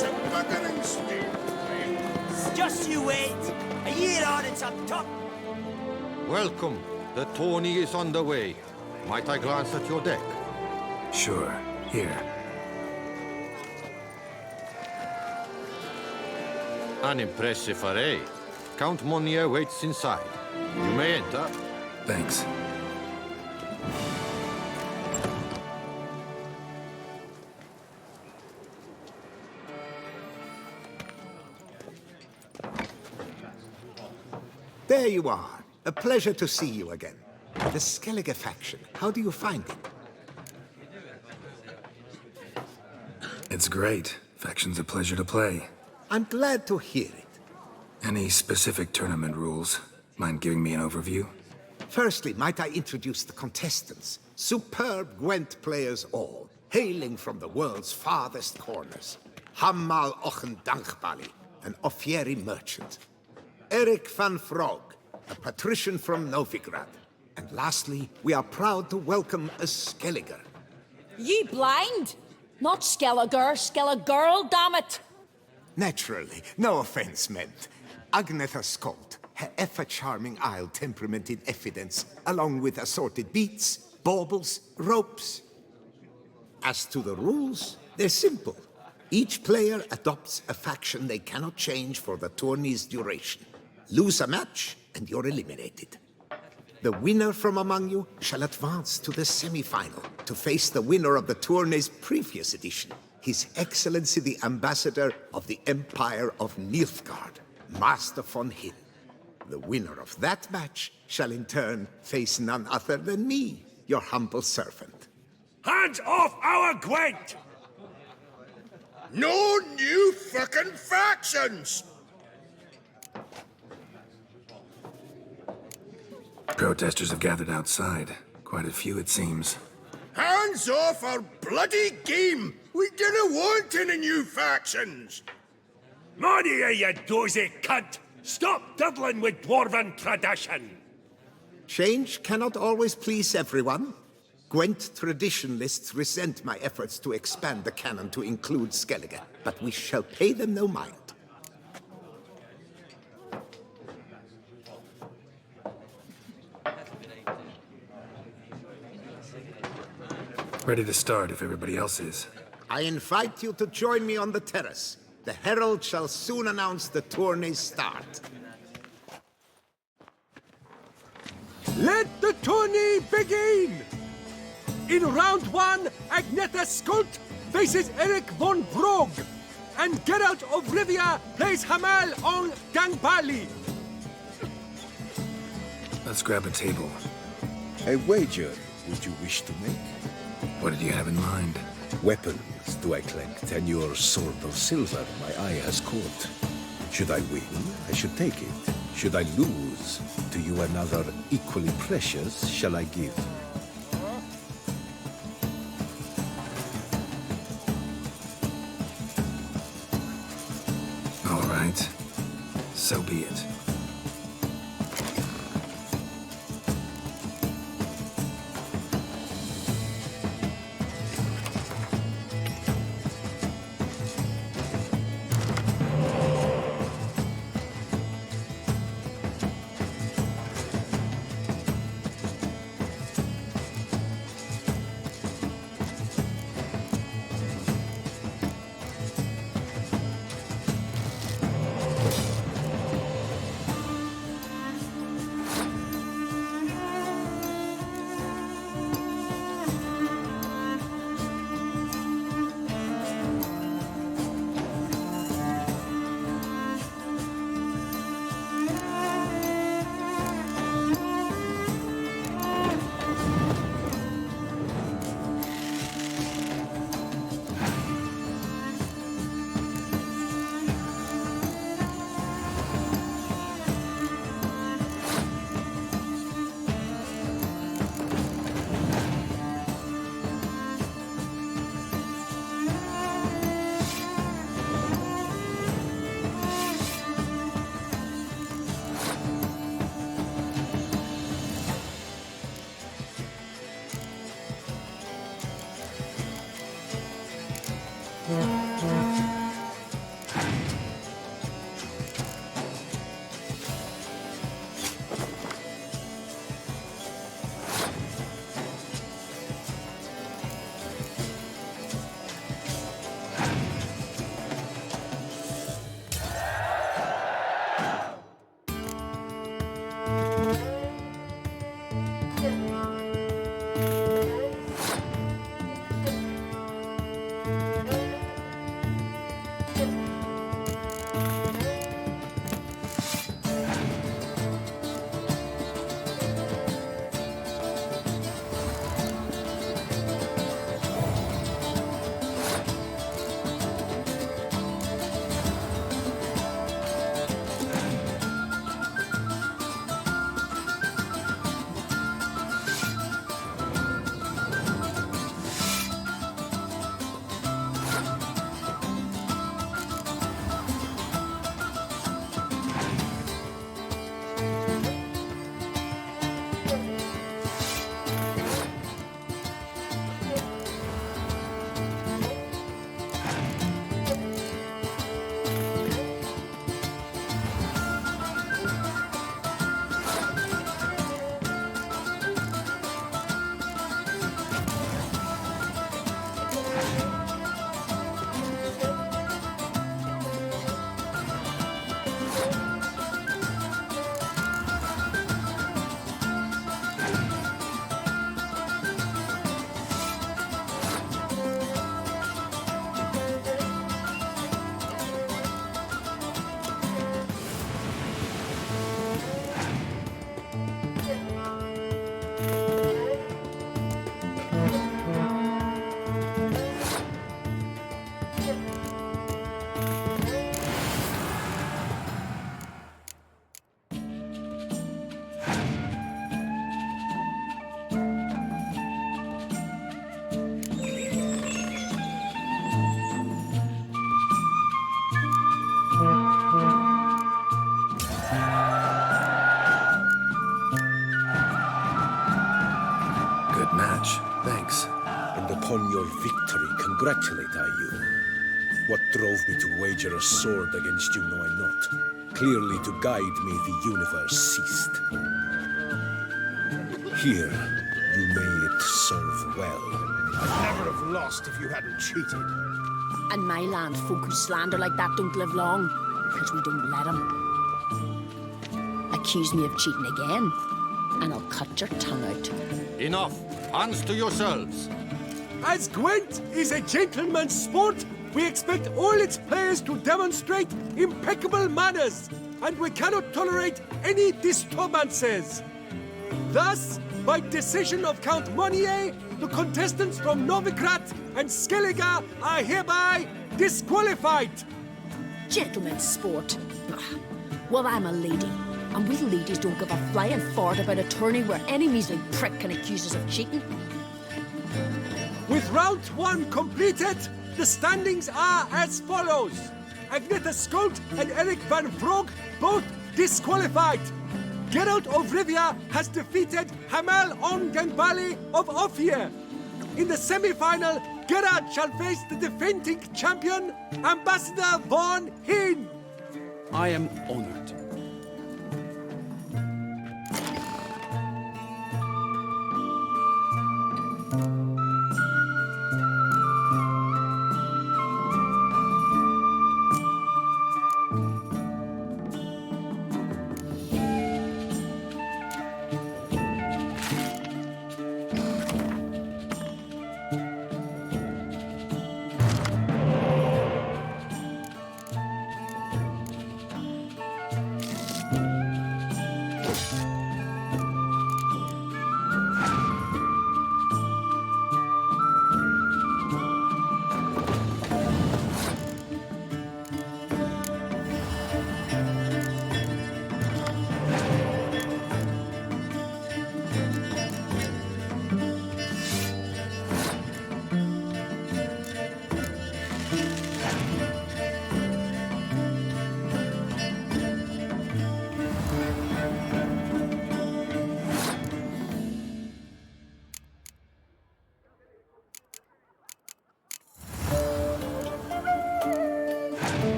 some buggering steam. Just you wait. A year on, it's up top. Welcome. The tourney is on the way. Might I glance at your deck? Sure. Here. An impressive array. Count Monnier waits inside. You may enter. Thanks. There you are. A pleasure to see you again. The Skellige faction, how do you find it? It's great. Faction's a pleasure to play. I'm glad to hear it. Any specific tournament rules? Mind giving me an overview? Firstly, might I introduce the contestants? Superb Gwent players all, hailing from the world's farthest corners. Hammal Ochen Dankbali, an Offieri merchant. Eric van Frog, a patrician from Novigrad. And lastly, we are proud to welcome a Skelliger. Ye blind? Not Skelliger, Skelligirl, damn it! Naturally, no offense meant. Agnetha Skolt, her ever-charming Isle temperament in evidence, along with assorted beats, baubles, ropes. As to the rules, they're simple. Each player adopts a faction they cannot change for the tourney's duration. Lose a match, and you're eliminated. The winner from among you shall advance to the semi-final to face the winner of the tourney's previous edition, His Excellency the Ambassador of the Empire of Nilfgaard, Master von Hill. The winner of that match shall in turn face none other than me, your humble servant. Hands off our Gwent! No new fucking factions! Protesters have gathered outside. Quite a few, it seems. Hands off our bloody game! We didn't want any new factions! Monia, you dozy cunt! Stop diddling with dwarven tradition! Change cannot always please everyone. Gwent traditionalists resent my efforts to expand the canon to include Skellige, but we shall pay them no mind. Ready to start if everybody else is. I invite you to join me on the terrace. The herald shall soon announce the tourney's start. Let the tourney begin! In round one, Agnetha Skolt faces Eric von Vrog, and Geralt of Rivia plays Hamal on Gangbali. Let's grab a table. A wager would you wish to make? What did you have in mind? Weapons do I collect, and your sword of silver my eye has caught. Should I win, I should take it. Should I lose, to you another equally precious shall I give. All right. So be it. your victory congratulate I you. What drove me to wager a sword against you know I not. Clearly to guide me the universe ceased. Here, you may it serve well. I'd never have lost if you hadn't cheated. And my land, folk who slander like that don't live long, because we don't let 'em. Accuse me of cheating again, and I'll cut your tongue out. Enough. Hands to yourselves. As Gwent is a gentleman's sport, we expect all its players to demonstrate impeccable manners, and we cannot tolerate any disturbances. Thus, by decision of Count Monnier, the contestants from Novigrad and Skellige are hereby disqualified. Gentlemen's sport. Ah, well, I'm a lady, and we ladies don't give a flying fart about a tourney where any measly prick can accuse us of cheating. With round 1 completed, the standings are as follows. Agneta Skolt and Eric van Vrog both disqualified. Geralt of Rivia has defeated Hamal Onganbali of Ophir. In the semi-final, Geralt shall face the defending champion, Ambassador Von Hinn. I am honored.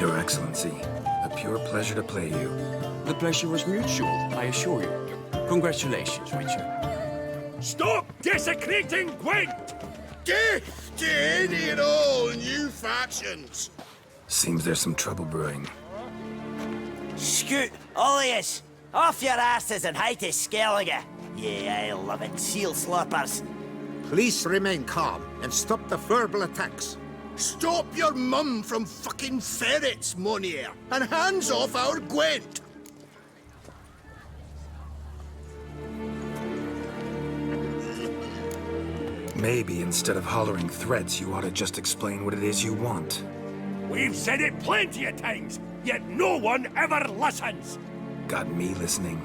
Your Excellency, a pure pleasure to play you. The pleasure was mutual, I assure you. Congratulations, Richard. Stop desecrating Gwent! Death to any and all new factions! Seems there's some trouble brewing. Scoot, all of us. Off your asses and hide to Skellige. Yeah, I love it. Seal sloppers. Please remain calm and stop the verbal attacks. Stop your mum from fucking ferrets, Monier, and hands off our Gwent. Maybe instead of hollering threats, you ought to just explain what it is you want. We've said it plenty of times, yet no one ever listens. Got me listening.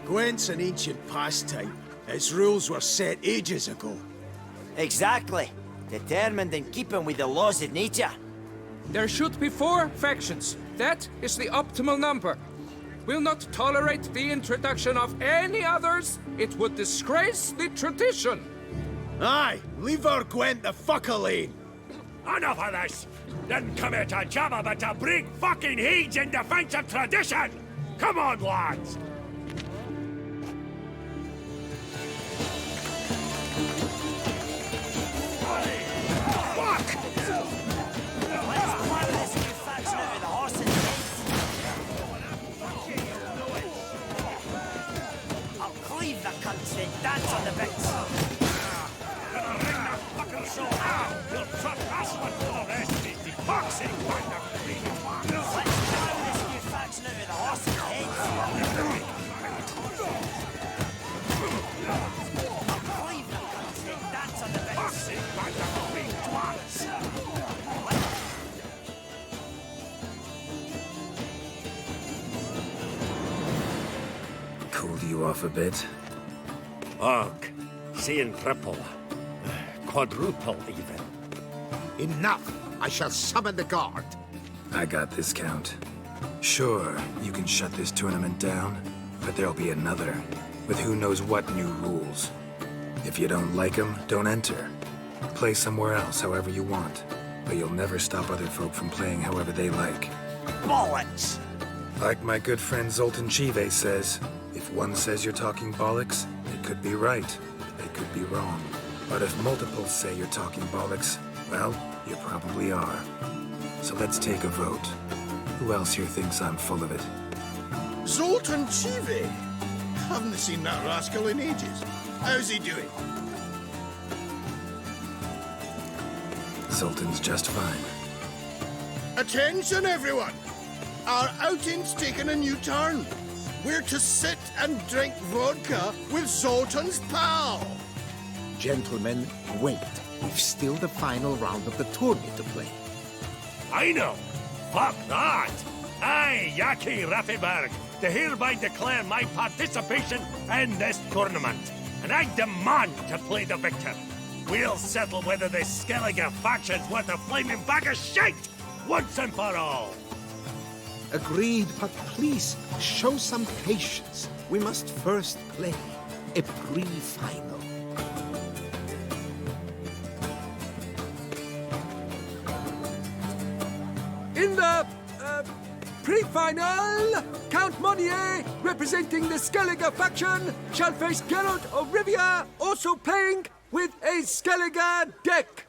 Gwent's an ancient pastime. Its rules were set ages ago. Exactly. Determined in keeping with the laws of nature. There should be 4 factions. That is the optimal number. Will not tolerate the introduction of any others. It would disgrace the tradition. Aye, leave our Gwent the fuck alone. Enough of this! Didn't come here to jabber, but to break fucking heads in defense of tradition! Come on, lads! Fuck! Let's plow this new faction out of the horse's heads. I'll cleave the country and dance on the bits. Gonna ring the fucking show now! You'll truck us one for the rest of it, the boxing kind of green one! Let's plow this new faction out of the horse's heads. I'll cleave the country and dance on the bits. Boxing kind of green twats! Cooled you off a bit? Ugh, seeing triple. Quadruple, even. Enough! I shall summon the guard. I got this, Count. Sure, you can shut this tournament down, but there'll be another, with who knows what new rules. If you don't like them, don't enter. Play somewhere else however you want, but you'll never stop other folk from playing however they like. Bollocks! Like my good friend Zoltan Chive says, if one says you're talking bollocks, it could be right, it could be wrong. But if multiples say you're talking bollocks, well, you probably are. So let's take a vote. Who else here thinks I'm full of it? Zoltan Chive? Haven't seen that rascal in ages. How's he doing? Zoltan's just fine. Attention, everyone! Our outing's taken a new turn. We're to sit and drink vodka with Zoltan's pal. Gentlemen, wait. We've still the final round of the tournament to play. I know. Fuck that. I, Yaki Raffenberg, to hereby declare my participation in this tournament. And I demand to play the victor. We'll settle whether this Skellige faction's worth a flaming bag of shite once and for all. Agreed, but please, show some patience. We must first play a pre-final. In the pre-final, Count Monnier, representing the Skellige faction, shall face Geralt of Rivia, also playing with a Skellige deck.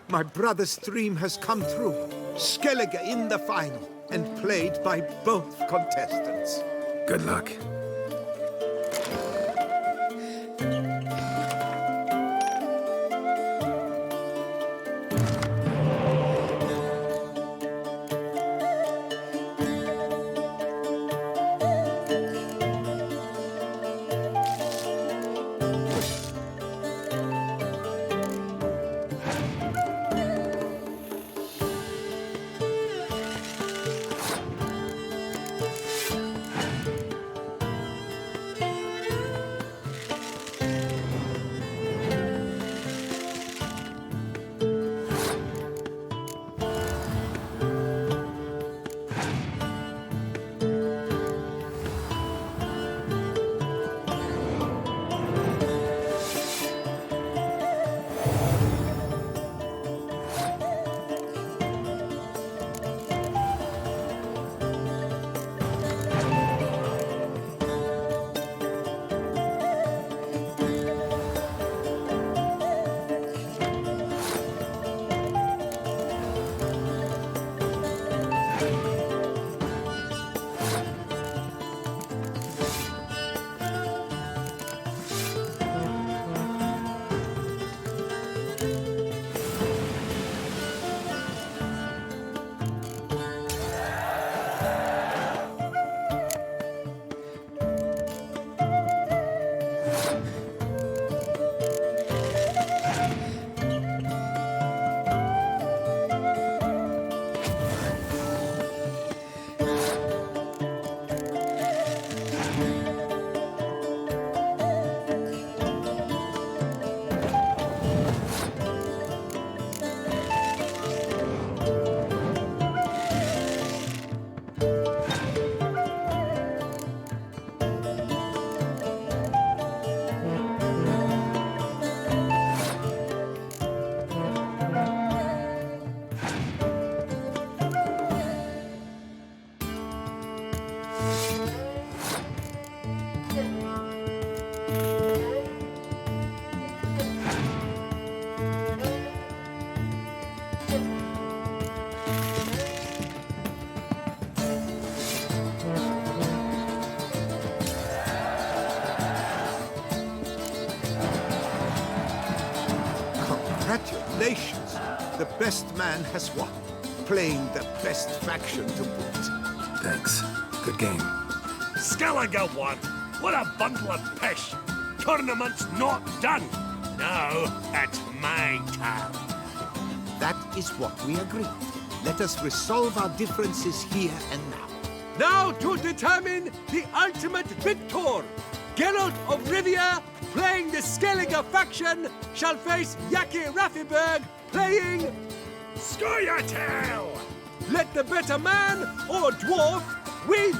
My brother's dream has come true. Skellige in the final, and played by both contestants. Good luck. Congratulations! The best man has won. Playing the best faction to boot. Thanks. Good game. Skellige won. What a bundle of pish. Tournament's not done. Now it's my turn. That is what we agreed. Let us resolve our differences here and now. Now to determine the ultimate victor! Geralt of Rivia, playing the Skellige faction, shall face Yaki Raffiberg, playing Scoia'tael! Let the better man or dwarf win!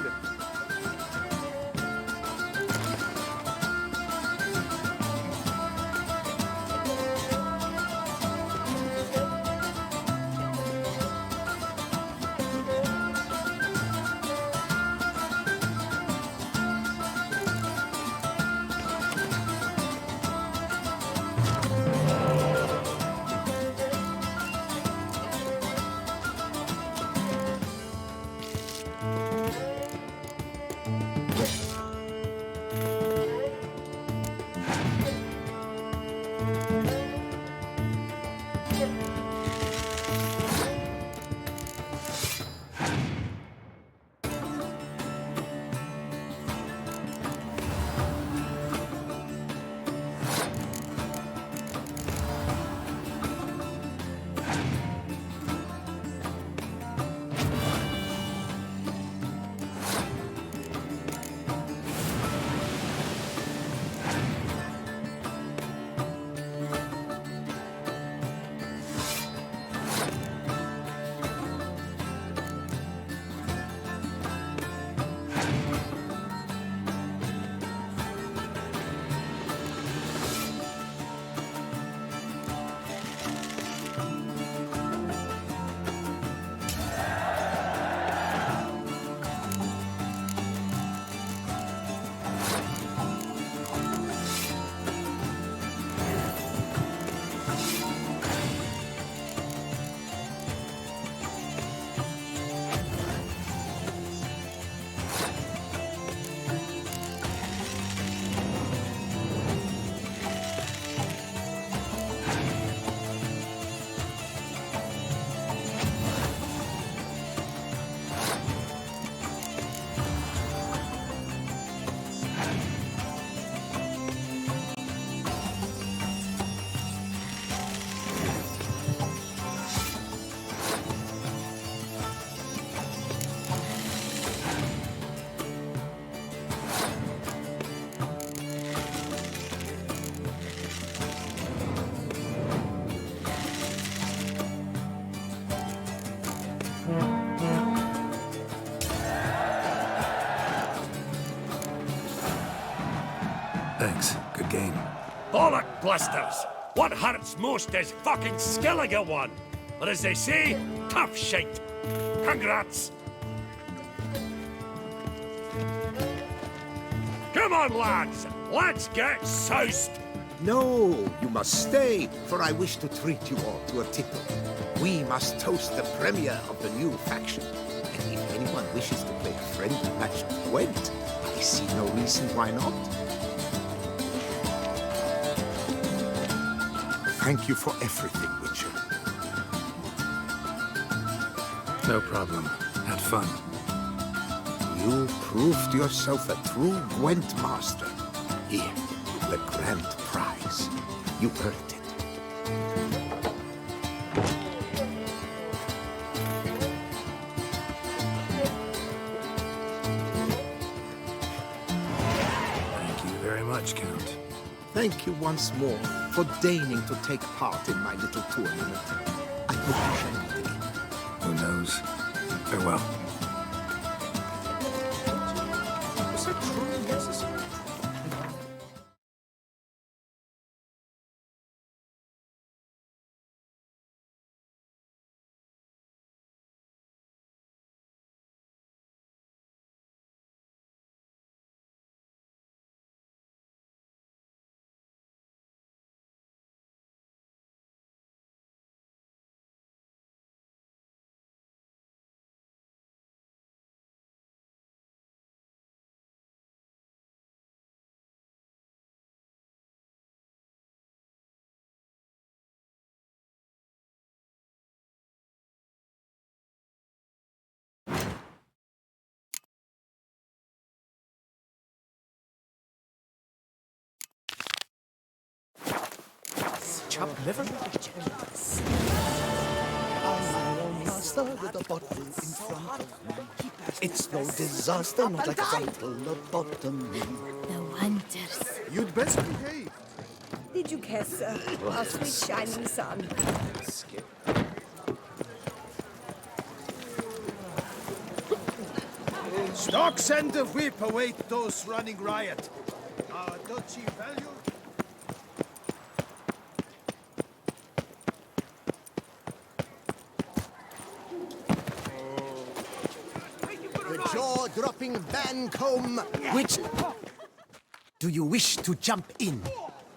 Thanks. Good game. Bollock blisters! What hurts most is fucking Skellige won. Or as they say, tough shite. Congrats! Come on, lads! Let's get soused! No, you must stay, for I wish to treat you all to a tipple. We must toast the premier of the new faction. And if anyone wishes to play a friendly match of Gwent, I see no reason why not. Thank you for everything, Witcher. No problem. Had fun. You proved yourself a true Gwent master. Here, the grand prize. You earned it. Thank you very much, Count. Thank you once more for deigning to take part in my little tournament. I hope you shall meet again. Who knows? Farewell. Was that truly necessary? Chopped liver? It's no disaster, not like a vital lobotomy. The wonders. You'd best behave. Did you care, sir? Our sweet shining sun. Stocks and the whip await those running riot. Don't you value? The jaw-dropping Vancombe. Which... Do you wish to jump in?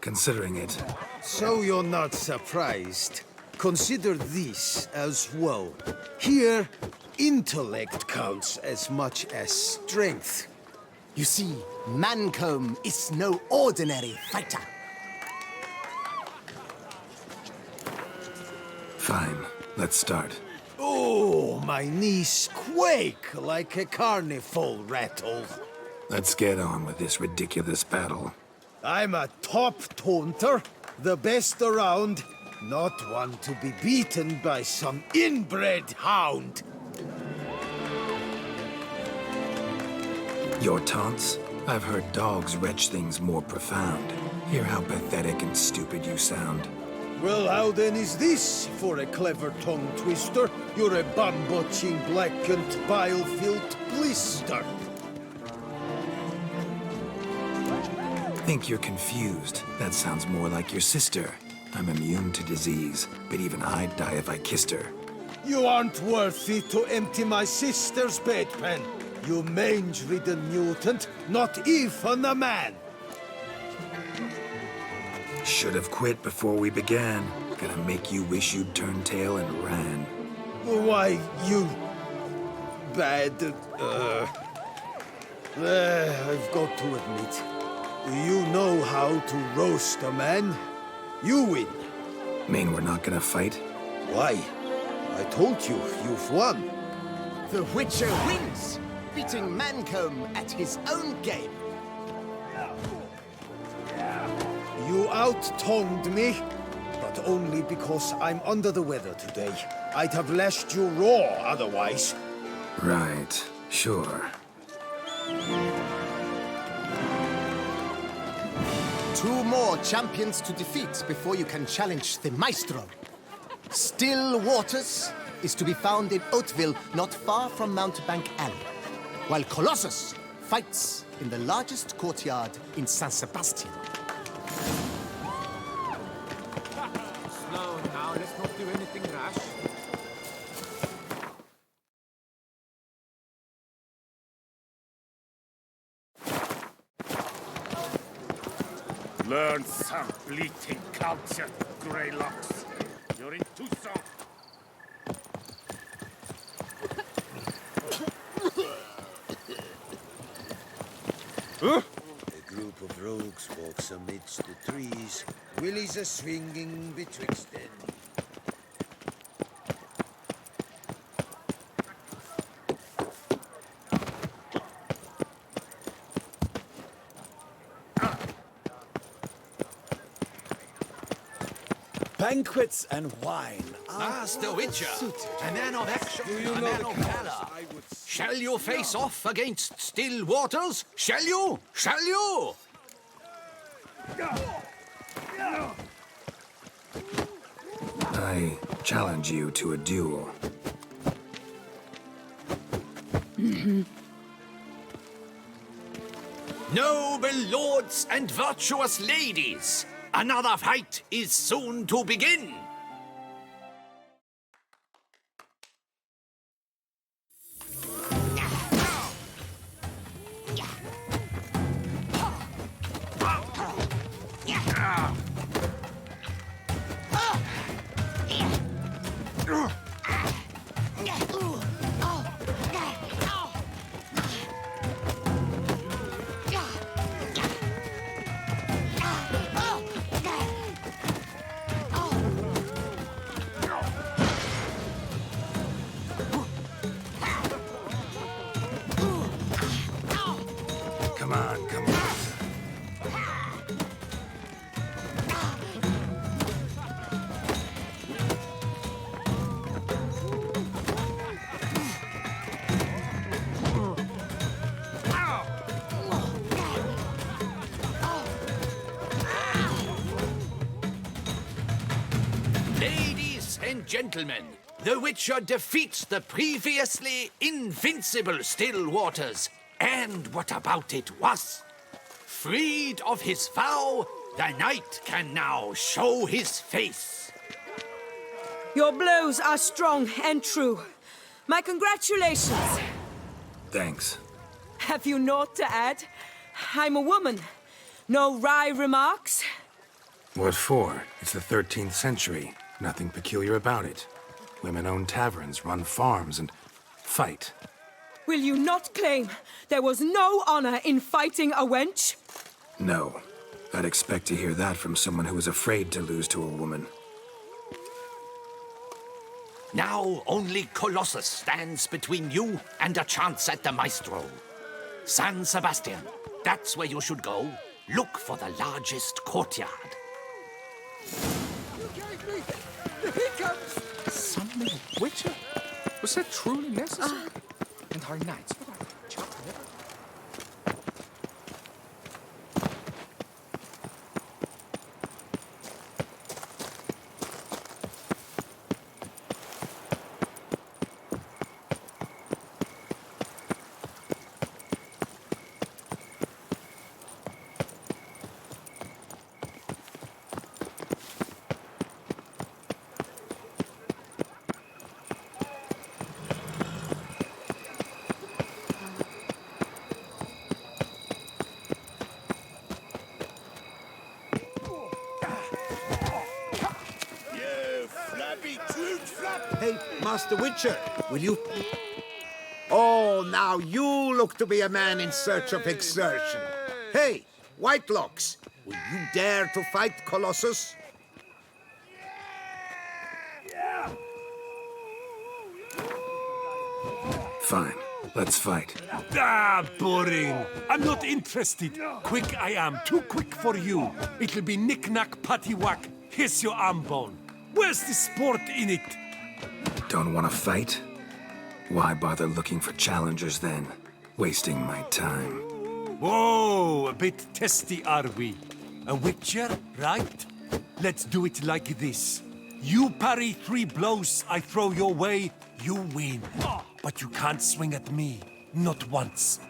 Considering it. So you're not surprised. Consider this as well. Here, intellect counts as much as strength. You see, Mancombe is no ordinary fighter. Fine. Let's start. Oh, my knees quake like a carnival rattle. Let's get on with this ridiculous battle. I'm a top taunter, the best around, not one to be beaten by some inbred hound. Your taunts? I've heard dogs retch things more profound. Hear how pathetic and stupid you sound. Well, how then is this for a clever tongue twister? You're a bum-botching, blackened, bile-filled blister. Think you're confused. That sounds more like your sister. I'm immune to disease, but even I'd die if I kissed her. You aren't worthy to empty my sister's bedpan. You mange-ridden mutant, not even a man. Should have quit before we began. Gonna make you wish you'd turned tail and ran. Why, you... bad... I've got to admit, you know how to roast a man. You win. Mean we're not gonna fight? Why? I told you, you've won. The Witcher wins, beating Mancombe at his own game. You out-tongued me, but only because I'm under the weather today. I'd have lashed you raw otherwise. Right, sure. Two more champions to defeat before you can challenge the Maestro. Still Waters is to be found in Oatville, not far from Mountebank Alley, while Colossus fights in the largest courtyard in San Sebastian. Slow now, let's not do anything rash. Learn some bleating culture, Greylocks. You're in Tucson. A group of rogues walks amidst the trees, willies a-swinging betwixt them. banquets and wine. As the Witcher, a man of action, a man of valor. Shall you face off against still waters? Shall you? Shall you? I challenge you to a duel. Noble lords and virtuous ladies, another fight is soon to begin. Come on, come on. Ladies and gentlemen, the Witcher defeats the previously invincible still waters. And what about it was? Freed of his vow, the knight can now show his face. Your blows are strong and true. My congratulations. Thanks. Have you naught to add? I'm a woman. No wry remarks? What for? It's the 13th century. Nothing peculiar about it. Women own taverns, run farms, and fight. Will you not claim there was no honor in fighting a wench? No. I'd expect to hear that from someone who was afraid to lose to a woman. Now only Colossus stands between you and a chance at the Maestro. San Sebastian, that's where you should go. Look for the largest courtyard. You gave me the hiccups! Summoning a Witcher? Was that truly necessary? And our knights, what are they? Chocolate? Hey, Master Witcher, will you... Oh, now you look to be a man in search of exertion. Hey, Whitelocks, will you dare to fight Colossus? Fine. Let's fight. Ah, boring. I'm not interested. Quick I am. Too quick for you. It'll be knick-knack, paddywhack. Here's your arm bone. Where's the sport in it? Don't want to fight? Why bother looking for challengers then? Wasting my time. Whoa, a bit testy are we? A Witcher, right? Let's do it like this. You parry 3 blows I throw your way, you win. But you can't swing at me. Not once.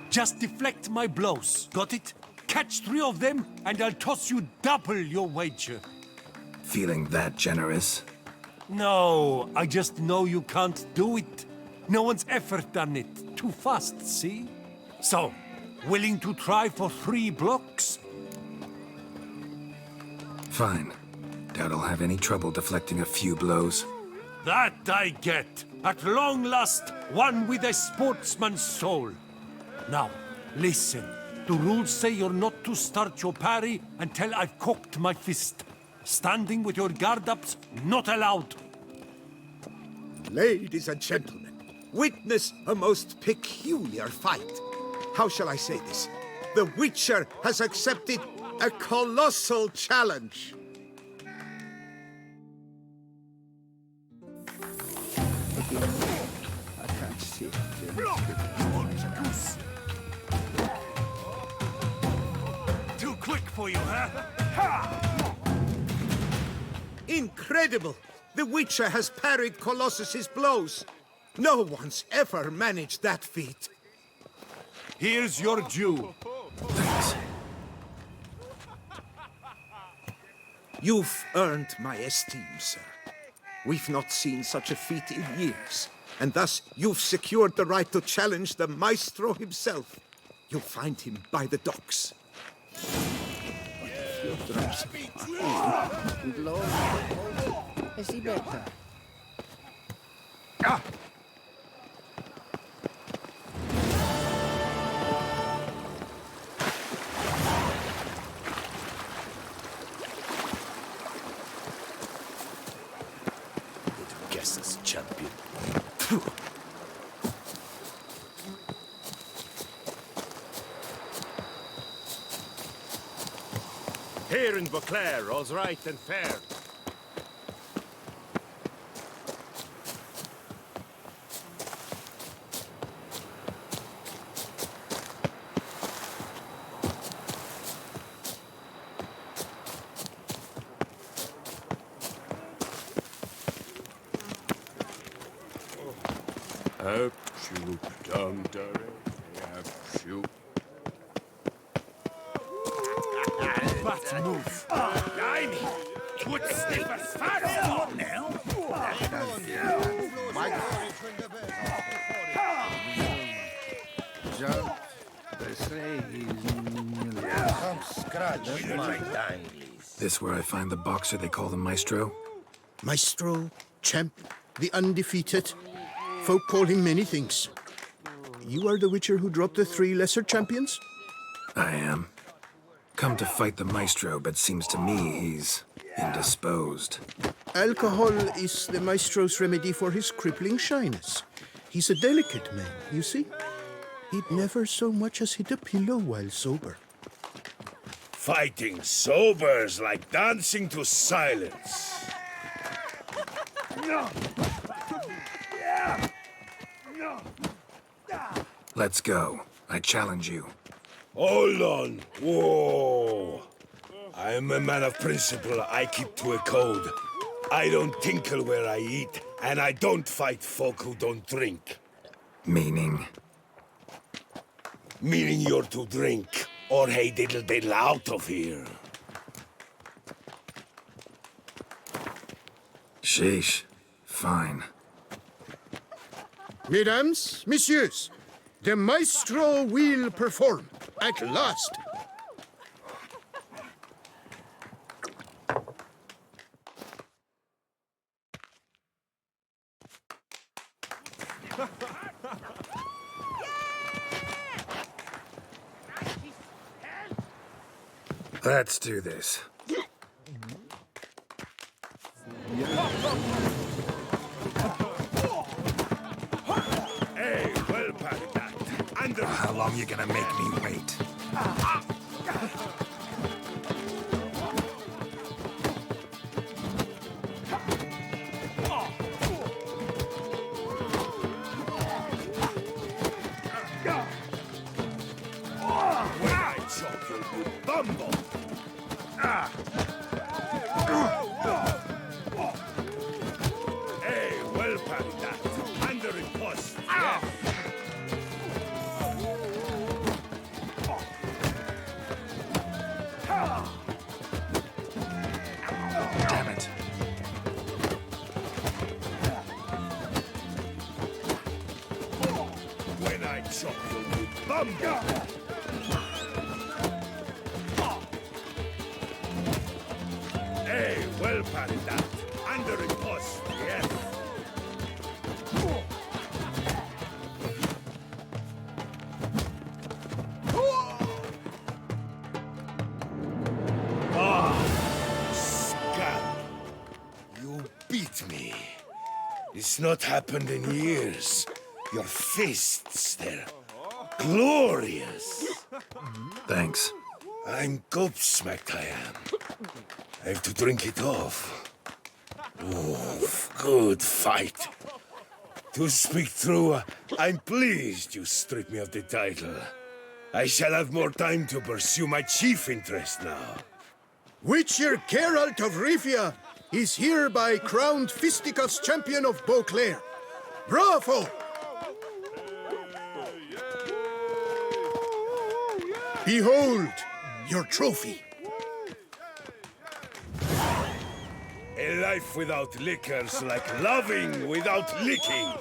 Just deflect my blows. Got it? Catch 3 of them, and I'll toss you double your wager. Feeling that generous? No, I just know you can't do it. No one's ever done it. Too fast, see? So, willing to try for 3 blocks? Fine. Doubt I'll have any trouble deflecting a few blows. That I get. At long last, one with a sportsman's soul. Now, listen. The rules say you're not to start your parry until I've cocked my fist. Standing with your guard-ups, not allowed. Ladies and gentlemen, witness a most peculiar fight. How shall I say this? The Witcher has accepted a colossal challenge. I can't see it. Too quick for you, huh? Incredible! The Witcher has parried Colossus's blows. No one's ever managed that feat. Here's your due. Thanks. You've earned my esteem, sir. We've not seen such a feat in years, and thus you've secured the right to challenge the Maestro himself. You'll find him by the docks. Is he better? Guess this champion. Here in Beauclair, all's right and fair. Up, shoot, down, up, shoot. But move. Blimey! Good sniffers fast! Now? They say This where I find the boxer they call the Maestro? Maestro, champ, the undefeated. Folk call him many things. You are the Witcher who dropped the 3 lesser champions? I am. Come to fight the Maestro, but seems to me he's indisposed. Alcohol is the Maestro's remedy for his crippling shyness. He's a delicate man, you see. He'd never so much as hit a pillow while sober. Fighting sober's like dancing to silence. Let's go. I challenge you. Hold on. Whoa. I'm a man of principle. I keep to a code. I don't tinkle where I eat, and I don't fight folk who don't drink. Meaning? Meaning you're to drink, or hey diddle diddle out of here. Sheesh. Fine. Mesdames, messieurs, the Maestro will perform at last. Let's do this. Hey, well packed that. And How long you gonna make me wait? when I chop you, you bumble. Hey, well packed that. Under in post. Yes. Damn it. When I chop you, you bumble. Hey, well packed that. Under in post. Yes. Scum. You beat me. It's not happened in years. Your fists, they're glorious. Thanks. I'm gobsmacked, I am. I have to drink it off. Oof, good fight. To speak true, I'm pleased you stripped me of the title. I shall have more time to pursue my chief interest now. Witcher Geralt of Rivia is hereby crowned Fisticuffs champion of Beauclair. Bravo! Behold your trophy. A life without liquor's like loving without licking.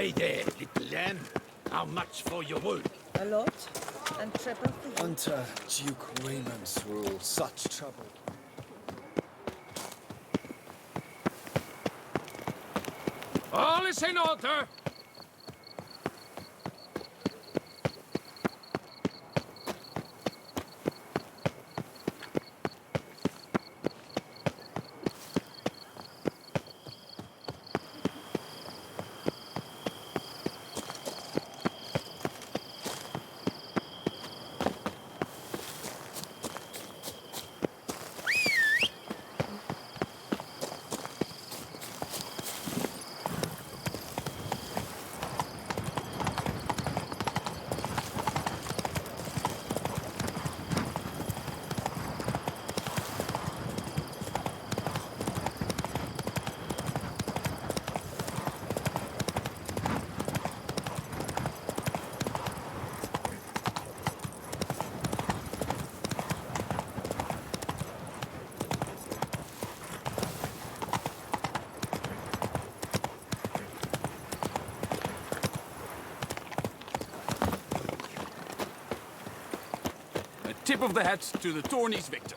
Hey there, little lamb. How much for your wool? A lot, and triple fee. Under Duke Raymond's rule, such trouble. All is in order. A tip of the hat to the tourney's victor.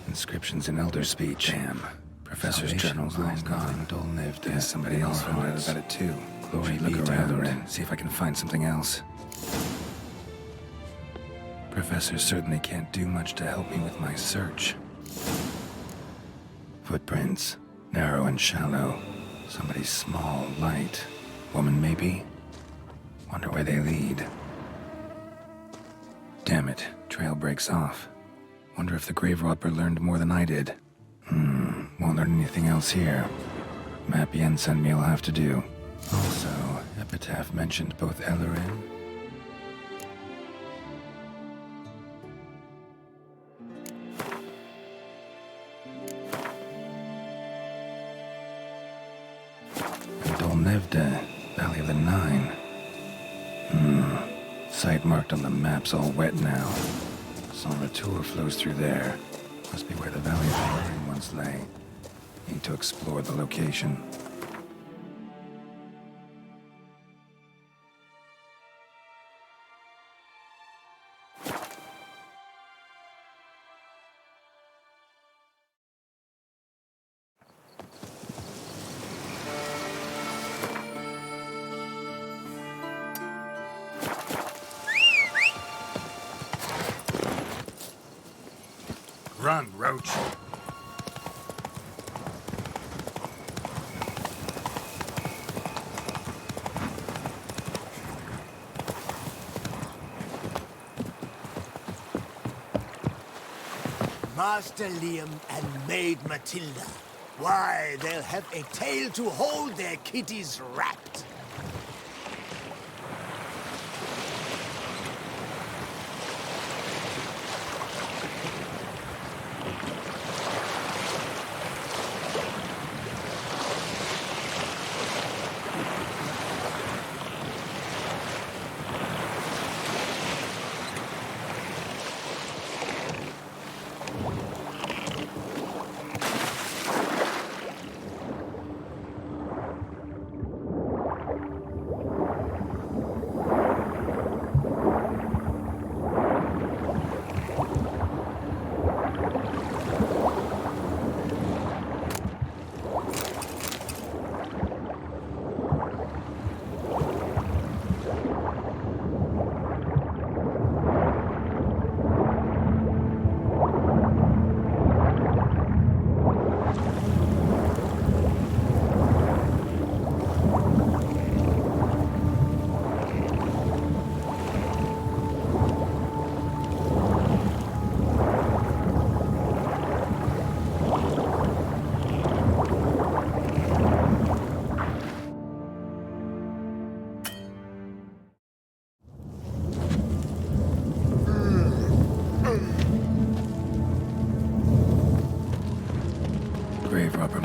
Inscriptions in Elder Speech. Damn. Professor's journal's long gone. There's somebody else who knows about it too. Glory be to Elder. See if I can find something else. Professor certainly can't do much to help me with my search. Footprints. Narrow and shallow. Somebody small, light. Woman, maybe? Wonder where they lead. Damn it. Trail breaks off. Wonder if the grave robber learned more than I did. Won't learn anything else here. Map Yen sent me will have to do. Also, Epitaph mentioned both Ellerin. And Dolnevda, Valley of the Nine. Site marked on the map's all wet now. Tour flows through there. Must be where the Valley of the Nine once lay. Need to explore the location. Run, Roach. Master Liam and Maid Matilda. Why, they'll have a tail to hold their kitties wrapped.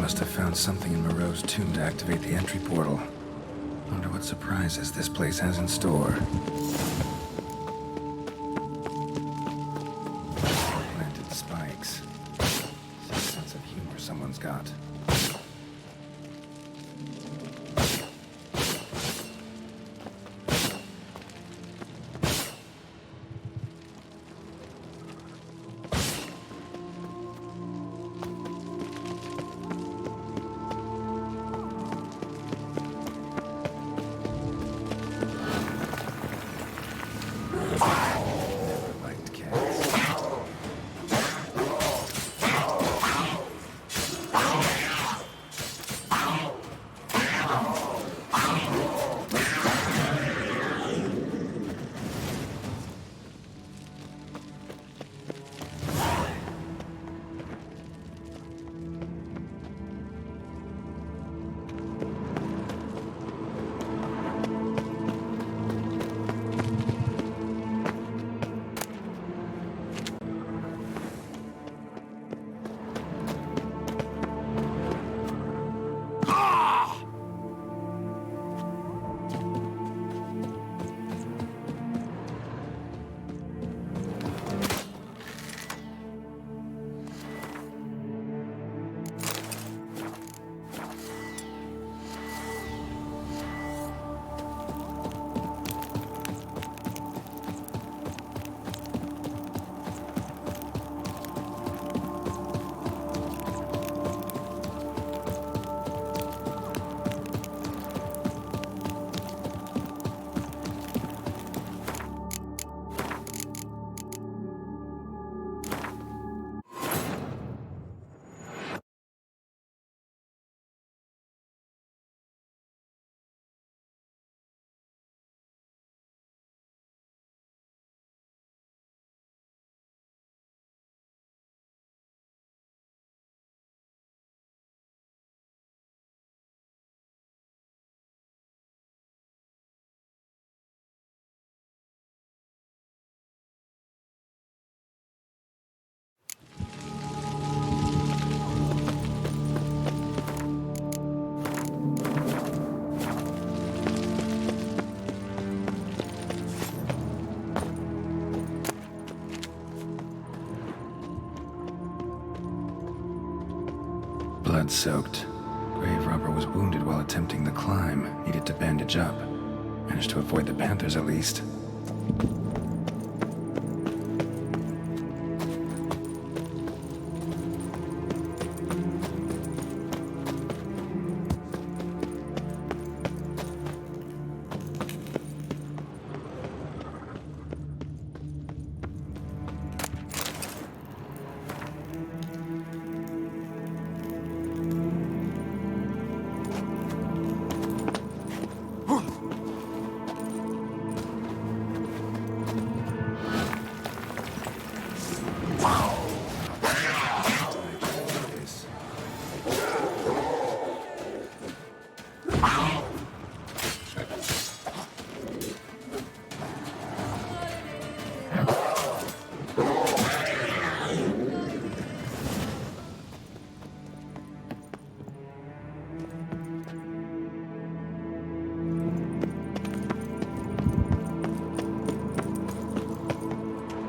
Must have found something in Moreau's tomb to activate the entry portal. Wonder what surprises this place has in store. Planted spikes. Some sense of humor someone's got. blood-soaked. Grave robber was wounded while attempting the climb. Needed to bandage up. Managed to avoid the panthers at least.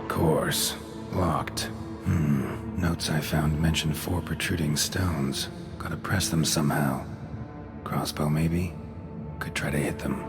Course. Locked. Notes I found mention 4 protruding stones. Gotta press them somehow. Crossbow, maybe? Could try to hit them.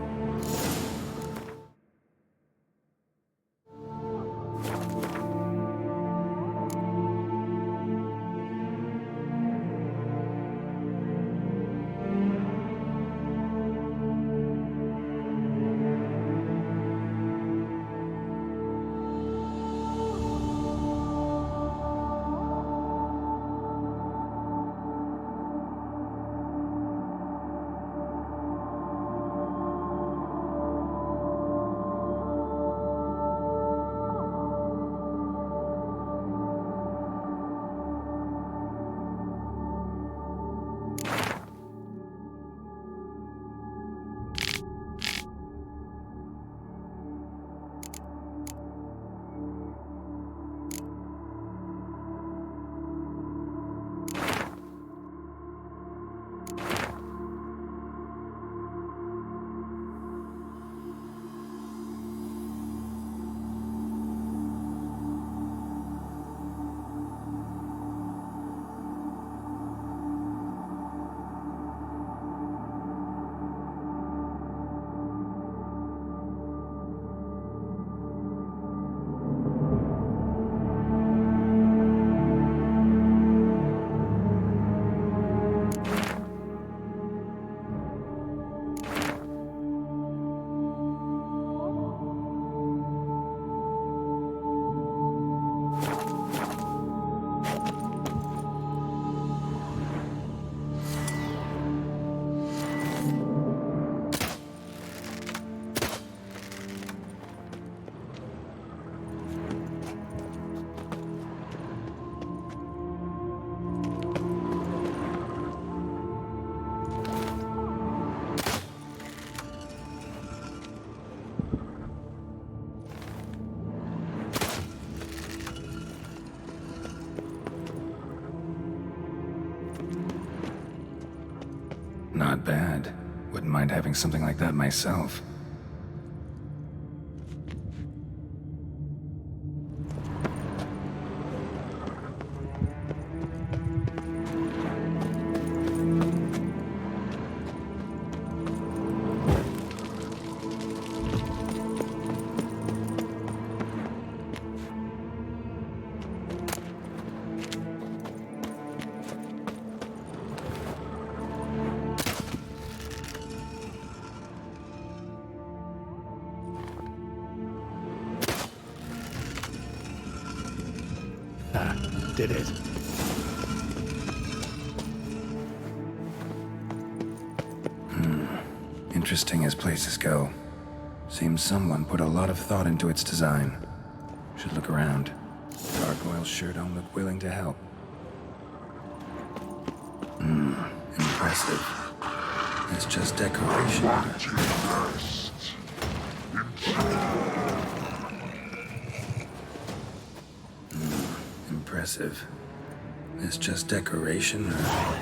Not bad. Wouldn't mind having something like that myself. Did it. Interesting as places go. Seems someone put a lot of thought into its design. Should look around. Gargoyles sure don't look willing to help. Impressive. It's just decoration. Impressive. It's just decoration, or...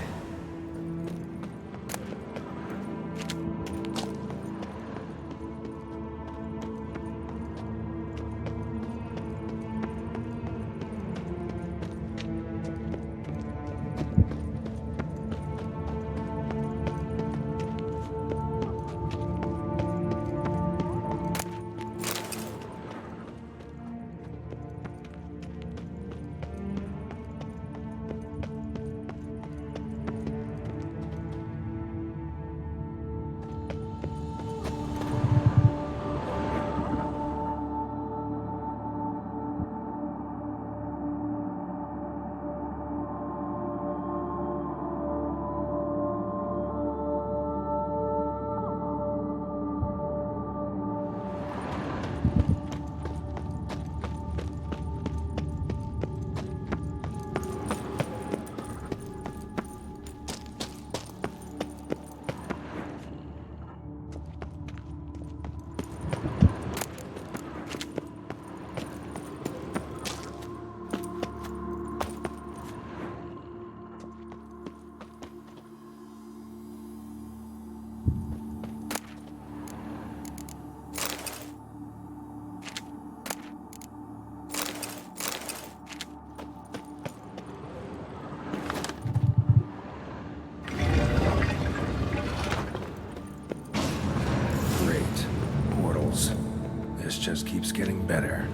better.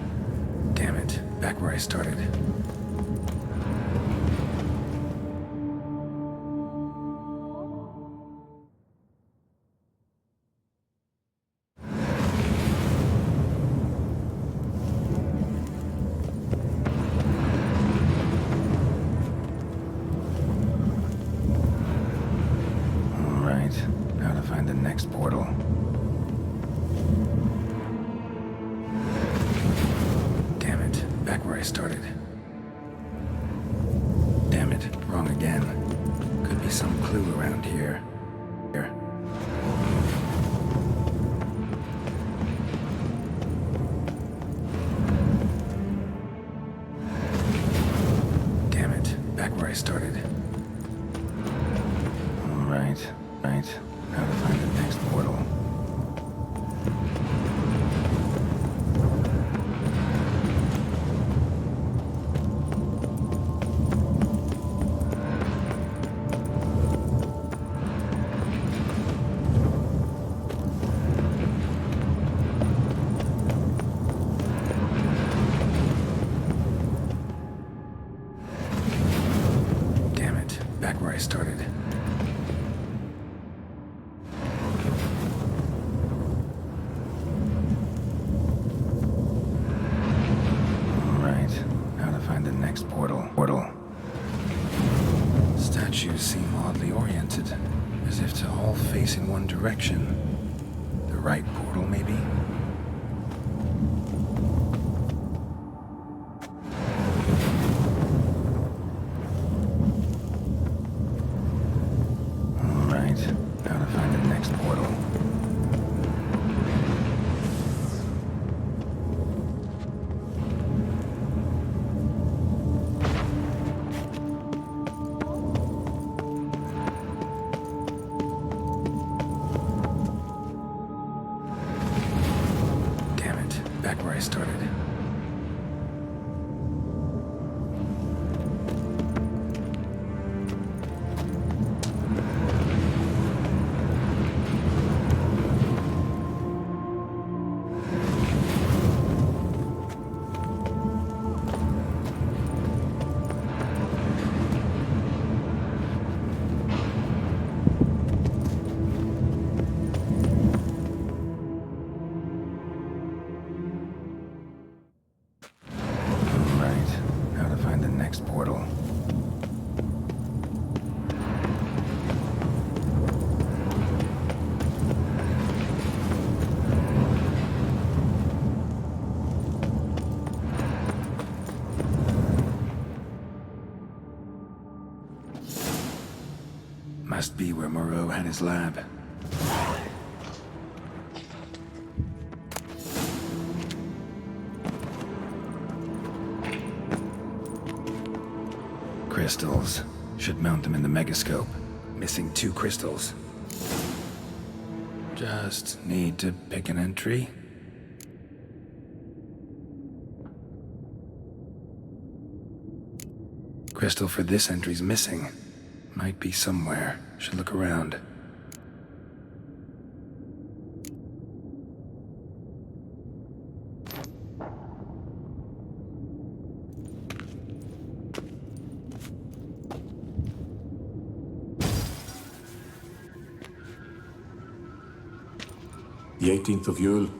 Damn it, back where I started. Now to find the next portal. Damn it, back where I started. Damn it, wrong again. Could be some clue around here. Damn it, back where I started. Right. Now to find the next portal. Damn it, back where I started. Portal. Statues seem oddly oriented, as if to all face in one direction. The right portal, maybe? All right, now to find the next portal. Back where I started. Portal. Must be where Moreau had his lab. Crystals. Should mount them in the megascope. Missing 2 crystals. Just need to pick an entry. Crystal for this entry's missing. Might be somewhere. Should look around. The 18th of Yule,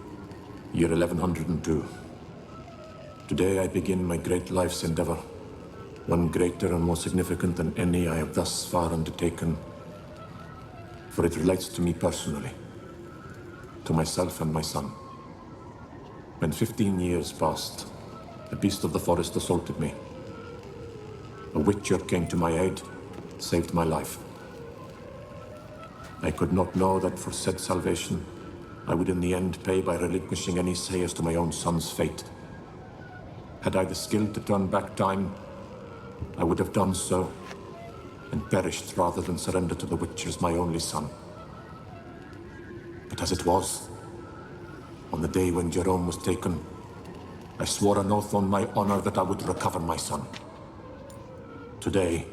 year 1102. Today I begin my great life's endeavor, one greater and more significant than any I have thus far undertaken, for it relates to me personally, to myself and my son. When 15 years passed, the beast of the forest assaulted me. A witcher came to my aid, saved my life. I could not know that for said salvation, I would in the end pay by relinquishing any say as to my own son's fate. Had I the skill to turn back time, I would have done so, and perished rather than surrender to the Witchers my only son. But as it was, on the day when Jerome was taken, I swore an oath on my honor that I would recover my son. Today,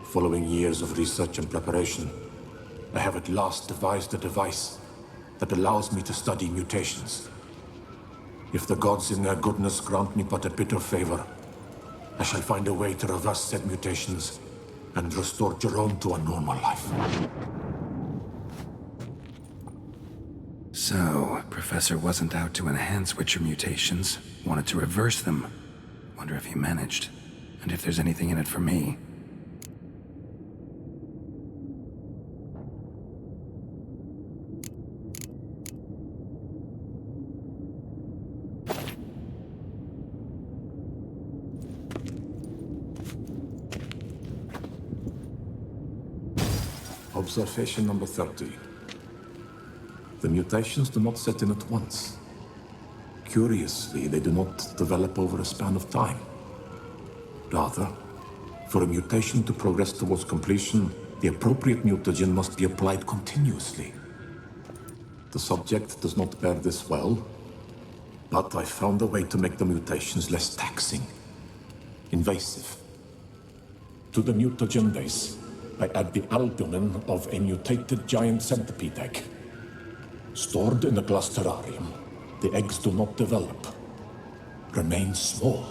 following years of research and preparation, I have at last devised a device that allows me to study mutations. If the gods in their goodness grant me but a bit of favor, I shall find a way to reverse said mutations and restore Jerome to a normal life. So, Professor wasn't out to enhance Witcher mutations, wanted to reverse them. Wonder if he managed, and if there's anything in it for me. Observation number 30. The mutations do not set in at once. Curiously, they do not develop over a span of time. Rather, for a mutation to progress towards completion, the appropriate mutagen must be applied continuously. The subject does not bear this well, but I found a way to make the mutations less taxing, invasive. To the mutagen base, I add the albumin of a mutated giant centipede egg. Stored in a glass terrarium, the eggs do not develop, remain small.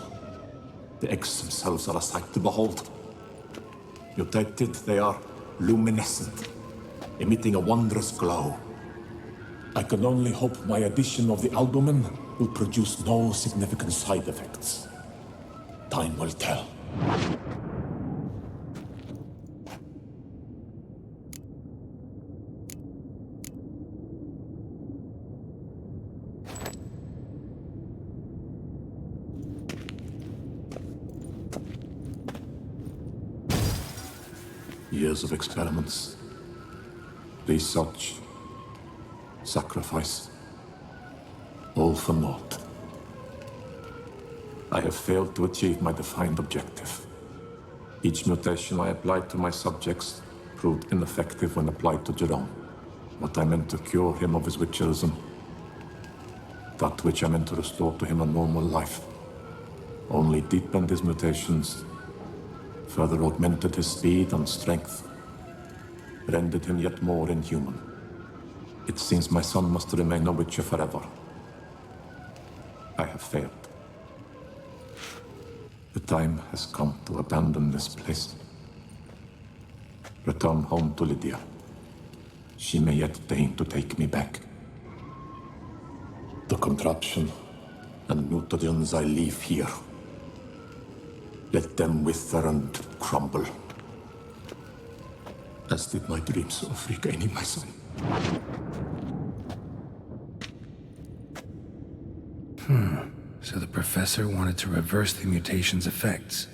The eggs themselves are a sight to behold. Mutated, they are luminescent, emitting a wondrous glow. I can only hope my addition of the albumin will produce no significant side effects. Time will tell. Years of experiments, research, sacrifice, all for naught. I have failed to achieve my defined objective. Each mutation I applied to my subjects proved ineffective when applied to Jerome. What I meant to cure him of his witcherism, that which I meant to restore to him a normal life, only deepened his mutations, further augmented his speed and strength, rendered him yet more inhuman. It seems my son must remain a witcher forever. I have failed. The time has come to abandon this place. Return home to Lydia. She may yet deign to take me back. The contraption and mutagens I leave here, let them wither and crumble, as did my dreams of regaining my son. So the professor wanted to reverse the mutation's effects.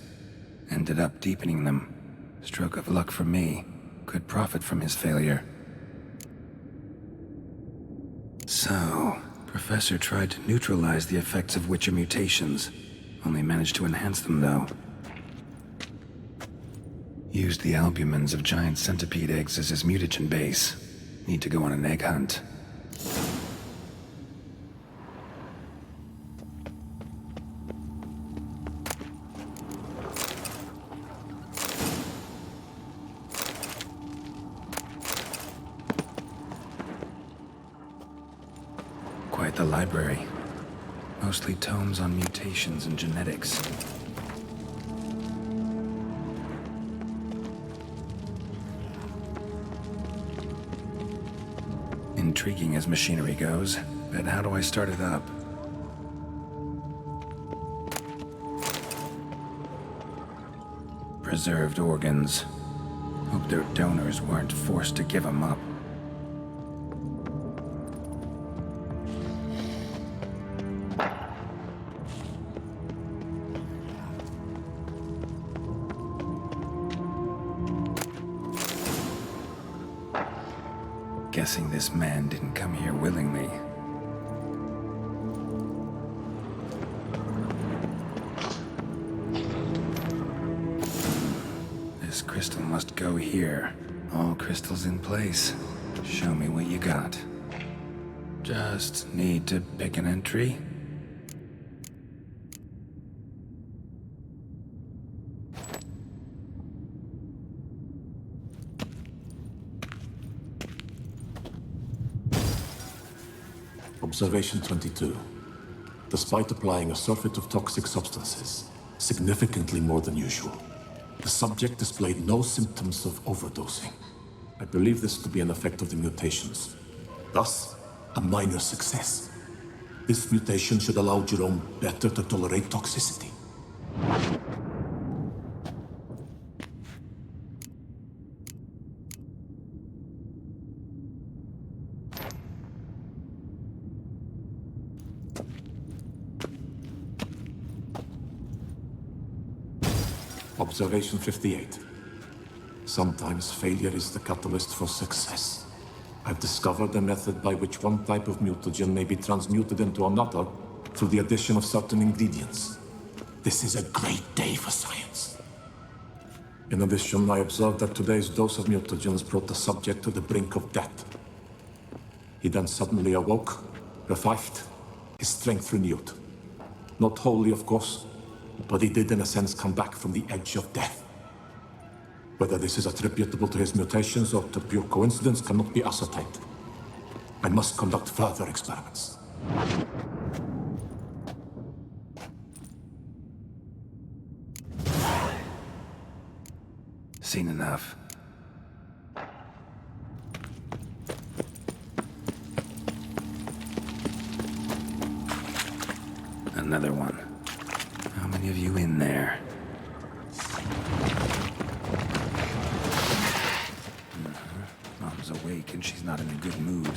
Ended up deepening them. Stroke of luck for me. Could profit from his failure. So, Professor tried to neutralize the effects of Witcher mutations. Only managed to enhance them, though. Used the albumins of giant centipede eggs as his mutagen base. Need to go on an egg hunt. Quite the library. Mostly tomes on mutations and genetics. Intriguing as machinery goes, but how do I start it up? Preserved organs. Hope their donors weren't forced to give them up. Guessing this man didn't come here willingly. This crystal must go here. All crystals in place. Show me what you got. Just need to pick an entry. Observation 22. Despite applying a surfeit of toxic substances, significantly more than usual, the subject displayed no symptoms of overdosing. I believe this to be an effect of the mutations. Thus, a minor success. This mutation should allow Jerome better to tolerate toxicity. Observation 58. Sometimes failure is the catalyst for success. I've discovered a method by which one type of mutagen may be transmuted into another through the addition of certain ingredients. This is a great day for science. In addition, I observed that today's dose of mutagens brought the subject to the brink of death. He then suddenly awoke, revived, his strength renewed. Not wholly, of course, but he did in a sense come back from the edge of death. Whether this is attributable to his mutations or to pure coincidence cannot be ascertained. I must conduct further experiments. Seen enough. Another one. How many of you in there? Mom's awake and she's not in a good mood.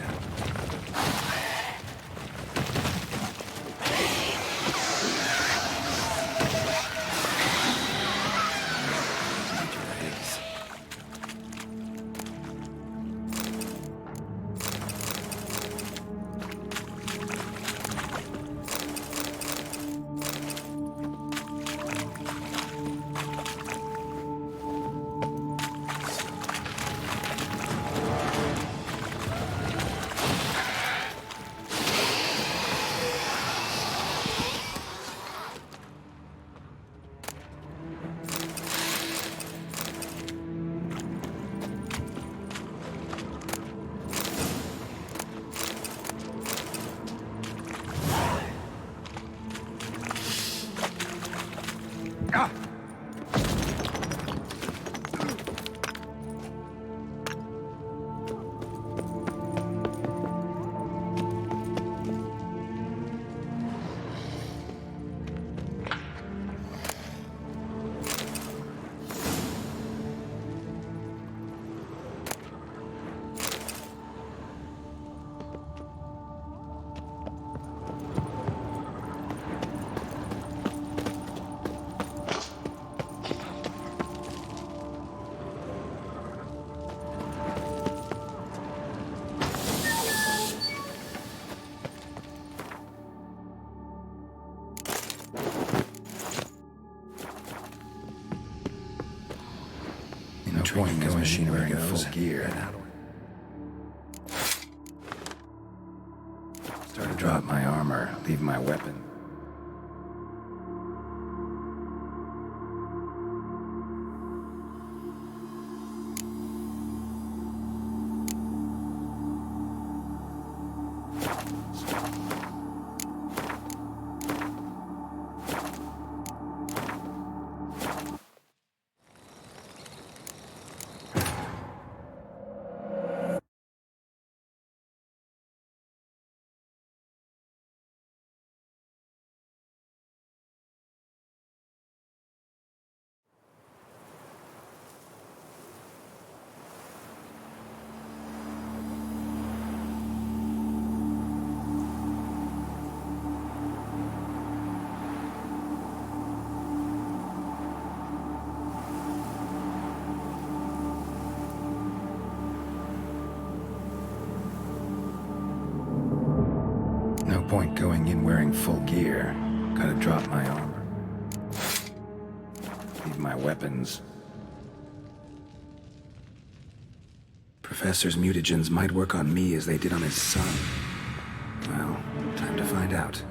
Point as machinery goes. Full gear. Start to drop my armor, leave my weapon. No point going in wearing full gear. Gotta drop my armor. Leave my weapons. Professor's mutagens might work on me as they did on his son. Well, time to find out.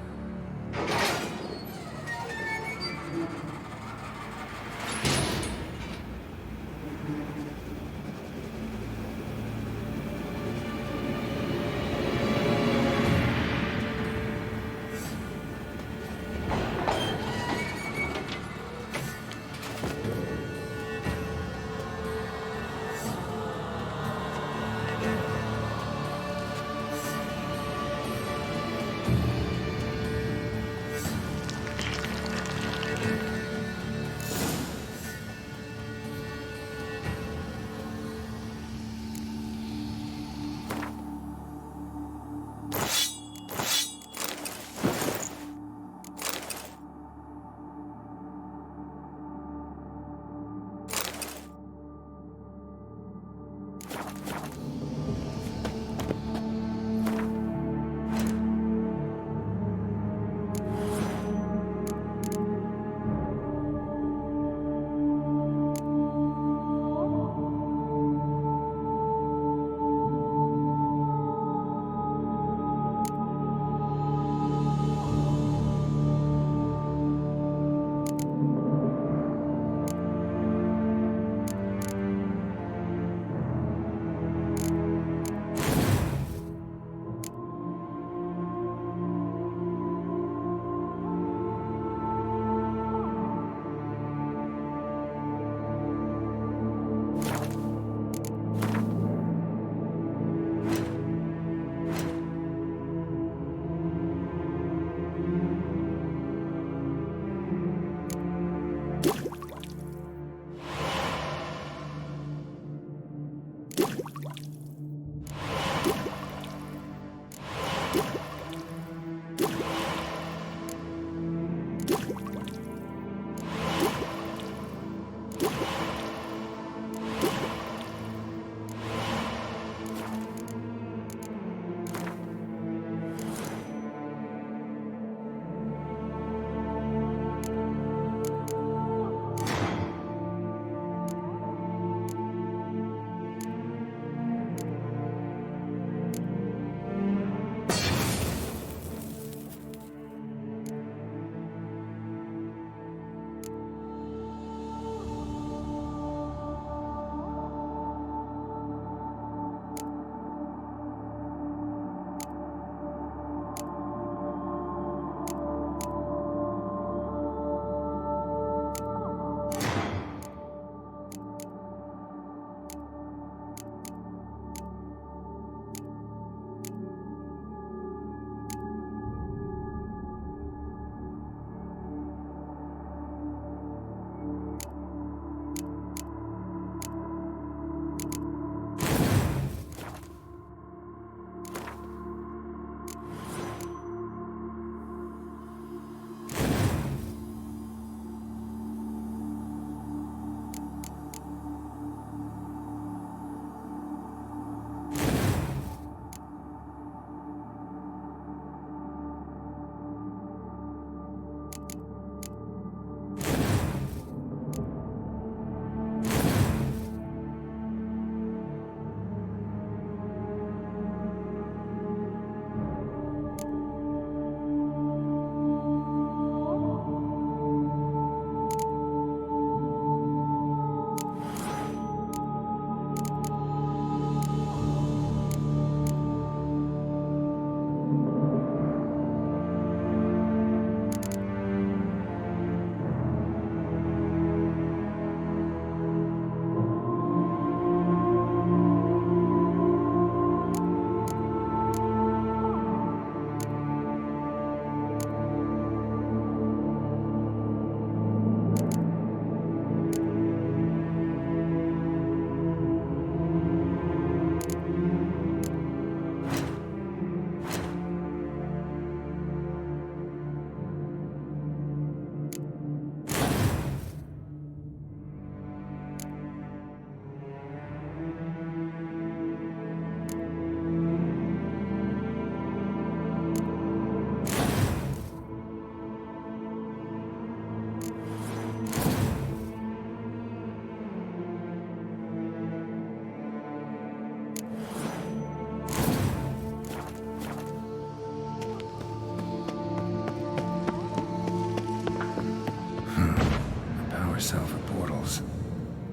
cell for portals.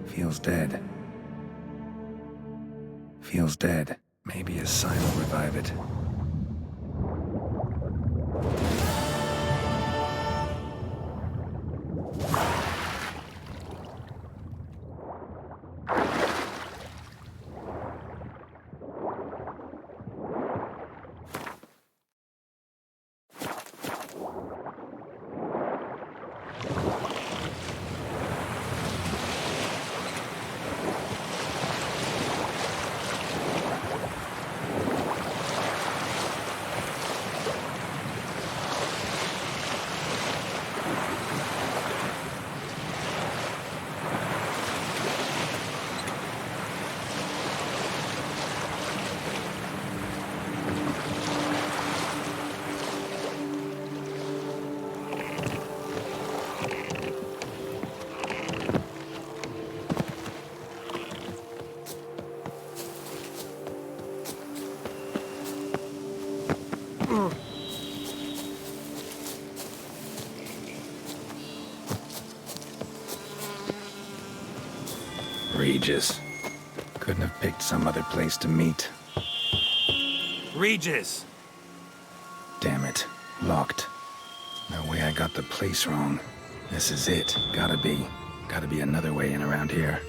Feels dead. Feels dead. Maybe a sign will revive it. Regis. Couldn't have picked some other place to meet. Regis! Damn it. Locked. No way I got the place wrong. This is it. Gotta be another way in around here.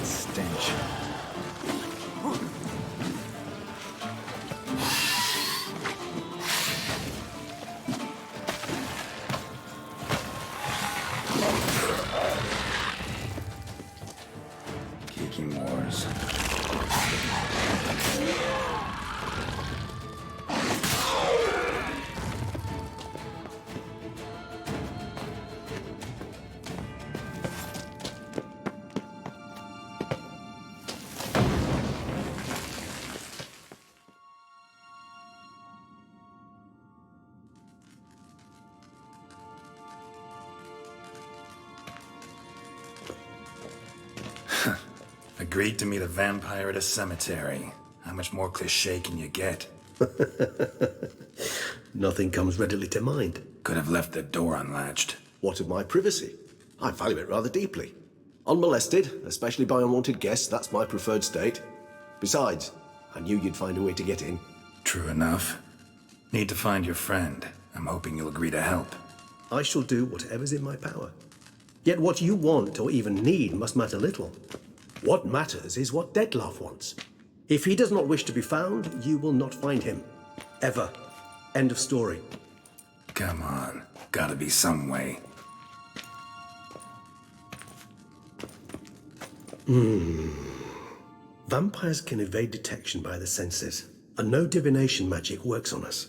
Stench. Kicking wars. Agreed to meet a vampire at a cemetery. How much more cliché can you get? Nothing comes readily to mind. Could have left the door unlatched. What of my privacy? I value it rather deeply. Unmolested, especially by unwanted guests, that's my preferred state. Besides, I knew you'd find a way to get in. True enough. Need to find your friend. I'm hoping you'll agree to help. I shall do whatever's in my power. Yet what you want or even need must matter little. What matters is what Detlef wants. If he does not wish to be found, you will not find him. Ever. End of story. Come on. Gotta be some way. Vampires can evade detection by the senses, and no divination magic works on us.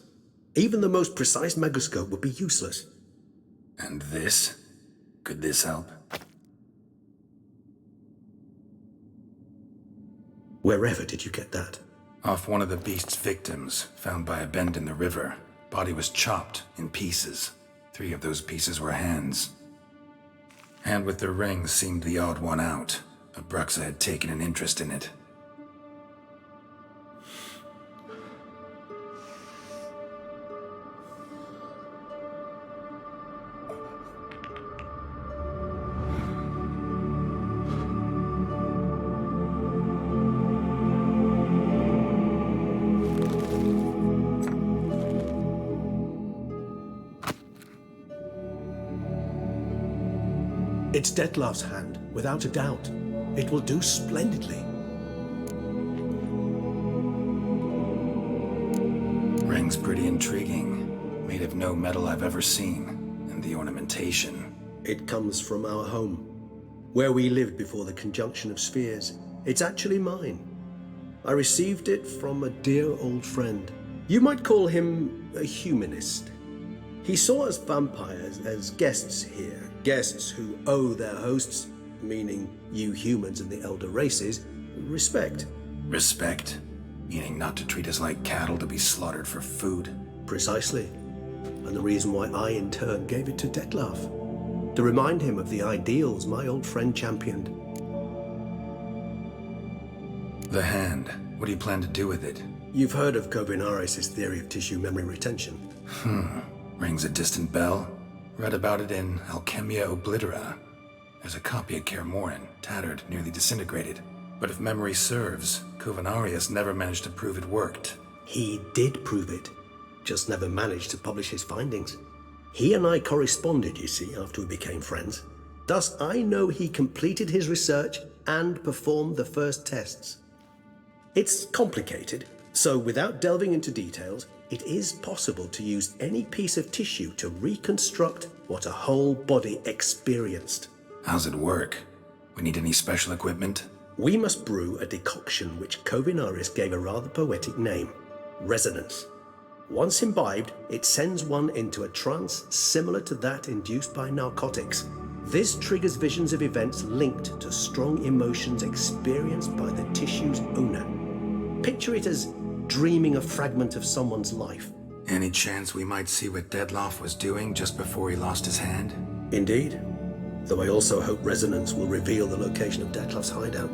Even the most precise megascope would be useless. And this? Could this help? Wherever did you get that? Off one of the beast's victims, found by a bend in the river. Body was chopped in pieces. 3 of those pieces were hands. Hand with the ring seemed the odd one out. Abruxa had taken an interest in it. It's Detlef's hand, without a doubt. It will do splendidly. Ring's pretty intriguing. Made of no metal I've ever seen. And the ornamentation. It comes from our home, where we lived before the conjunction of spheres. It's actually mine. I received it from a dear old friend. You might call him a humanist. He saw us vampires as guests here. Guests who owe their hosts, meaning you humans and the elder races, respect. Respect? Meaning not to treat us like cattle to be slaughtered for food? Precisely. And the reason why I, in turn, gave it to Detlef. To remind him of the ideals my old friend championed. The hand. What do you plan to do with it? You've heard of Kovinaris' theory of tissue memory retention. Rings a distant bell. Read about it in Alchemia Oblitera. There's a copy of Kermoran, tattered, nearly disintegrated. But if memory serves, Kovinaris never managed to prove it worked. He did prove it, just never managed to publish his findings. He and I corresponded, you see, after we became friends. Thus, I know he completed his research and performed the first tests. It's complicated, so without delving into details, it is possible to use any piece of tissue to reconstruct what a whole body experienced. How's it work? We need any special equipment? We must brew a decoction which Kovinaris gave a rather poetic name, resonance. Once imbibed, it sends one into a trance similar to that induced by narcotics. This triggers visions of events linked to strong emotions experienced by the tissue's owner. Picture it as dreaming a fragment of someone's life. Any chance we might see what Dettlaff was doing just before he lost his hand? Indeed. Though I also hope resonance will reveal the location of Dettlaff's hideout.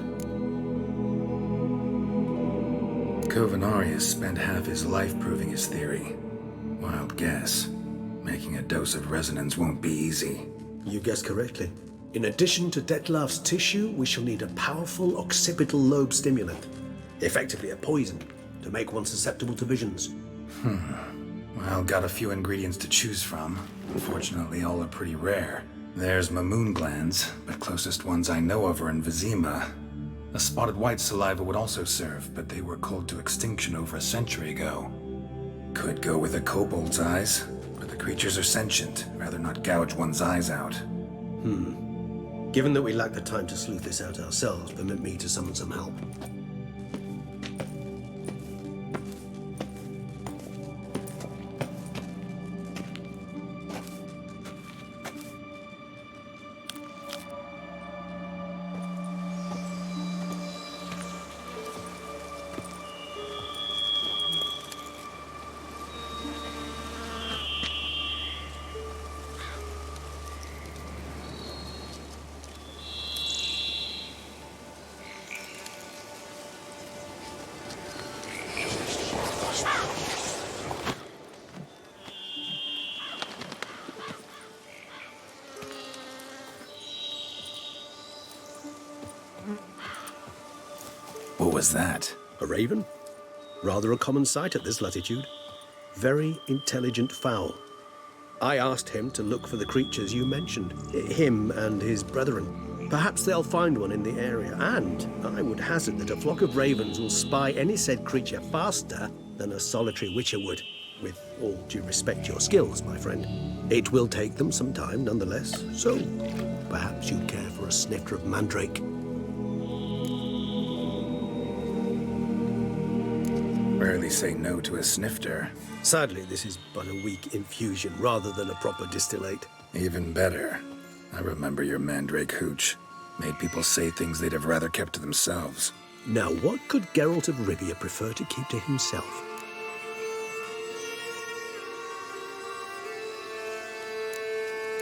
Kovenarius spent half his life proving his theory. Wild guess. Making a dose of resonance won't be easy. You guessed correctly. In addition to Dettlaff's tissue, we shall need a powerful occipital lobe stimulant. Effectively a poison, to make one susceptible to visions. Well, got a few ingredients to choose from. Unfortunately, all are pretty rare. There's Mamoon glands, but closest ones I know of are in Vizima. A spotted white saliva would also serve, but they were culled to extinction over a century ago. Could go with a kobold's eyes, but the creatures are sentient. Rather not gouge one's eyes out. Given that we lack the time to sleuth this out ourselves, permit me to summon some help. What was that? A raven? Rather a common sight at this latitude. Very intelligent fowl. I asked him to look for the creatures you mentioned, him and his brethren. Perhaps they'll find one in the area, and I would hazard that a flock of ravens will spy any said creature faster than a solitary witcher would. With all due respect to your skills, my friend. It will take them some time, nonetheless, so perhaps you'd care for a snifter of mandrake. Rarely say no to a snifter. Sadly, this is but a weak infusion rather than a proper distillate. Even better. I remember your mandrake hooch. Made people say things they'd have rather kept to themselves. Now, what could Geralt of Rivia prefer to keep to himself?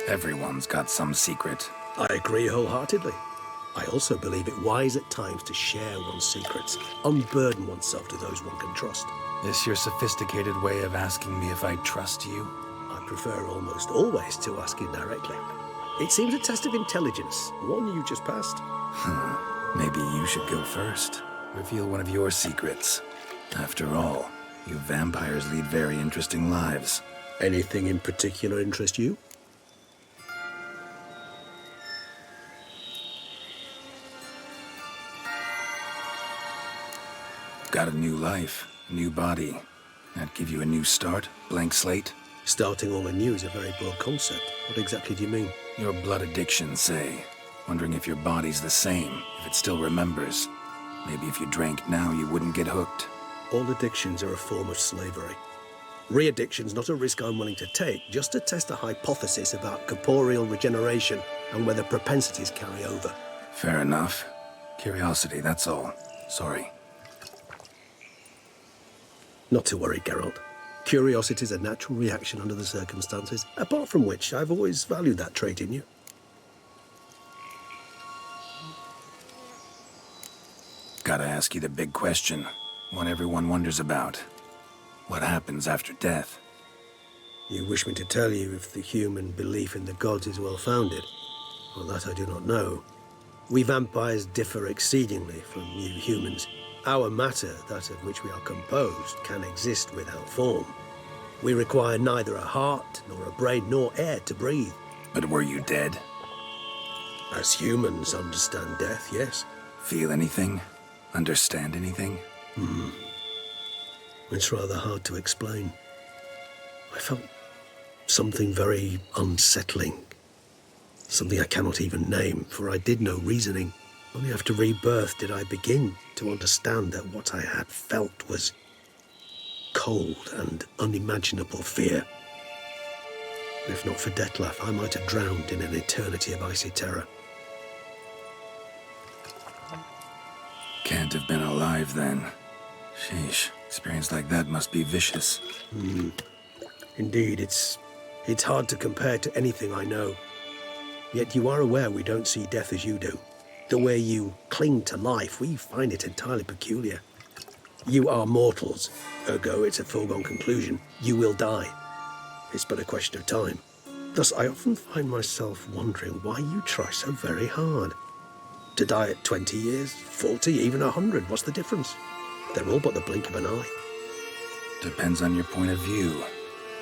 Everyone's got some secret. I agree wholeheartedly. I also believe it wise at times to share one's secrets, unburden oneself to those one can trust. This your sophisticated way of asking me if I trust you? I prefer almost always to ask you directly. It seems a test of intelligence, one you just passed. Maybe you should go first. Reveal one of your secrets. After all, you vampires lead very interesting lives. Anything in particular interest you? Got a new life, new body. That give you a new start? Blank slate? Starting all anew is a very broad concept. What exactly do you mean? Your blood addiction, say. Wondering if your body's the same, if it still remembers. Maybe if you drank now, you wouldn't get hooked. All addictions are a form of slavery. Re-addiction's not a risk I'm willing to take, just to test a hypothesis about corporeal regeneration and whether propensities carry over. Fair enough. Curiosity, that's all. Sorry. Not to worry, Geralt. Curiosity is a natural reaction under the circumstances, apart from which I've always valued that trait in you. Gotta ask you the big question. One everyone wonders about. What happens after death? You wish me to tell you if the human belief in the gods is well-founded? Well, that I do not know. We vampires differ exceedingly from you humans. Our matter, that of which we are composed, can exist without form. We require neither a heart, nor a brain, nor air to breathe. But were you dead? As humans understand death, yes. Feel anything? Understand anything? It's rather hard to explain. I felt something very unsettling. Something I cannot even name, for I did no reasoning. Only after rebirth did I begin to understand that what I had felt was cold and unimaginable fear. If not for Detlef, I might have drowned in an eternity of icy terror. Can't have been alive then. Sheesh, experience like that must be vicious. Indeed, it's hard to compare to anything I know. Yet you are aware we don't see death as you do. The way you cling to life, we find it entirely peculiar. You are mortals, ergo it's a foregone conclusion. You will die. It's but a question of time. Thus, I often find myself wondering why you try so very hard. To die at 20 years, 40, even 100, what's the difference? They're all but the blink of an eye. Depends on your point of view.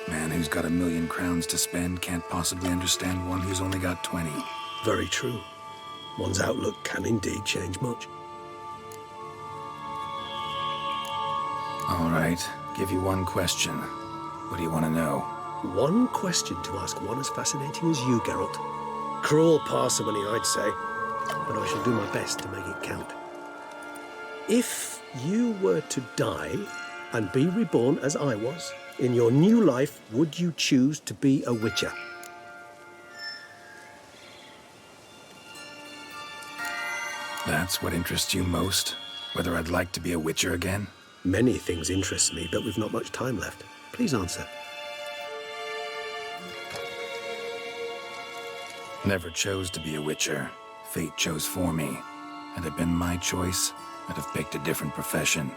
Man who's got 1,000,000 crowns to spend can't possibly understand one who's only got 20. Very true. One's outlook can indeed change much. All right, give you one question. What do you want to know? One question to ask one as fascinating as you, Geralt. Cruel parsimony, I'd say, but I shall do my best to make it count. If you were to die and be reborn as I was, in your new life, would you choose to be a Witcher? That's what interests you most? Whether I'd like to be a Witcher again? Many things interest me, but we've not much time left. Please answer. Never chose to be a Witcher. Fate chose for me. Had it been my choice, I'd have picked a different profession.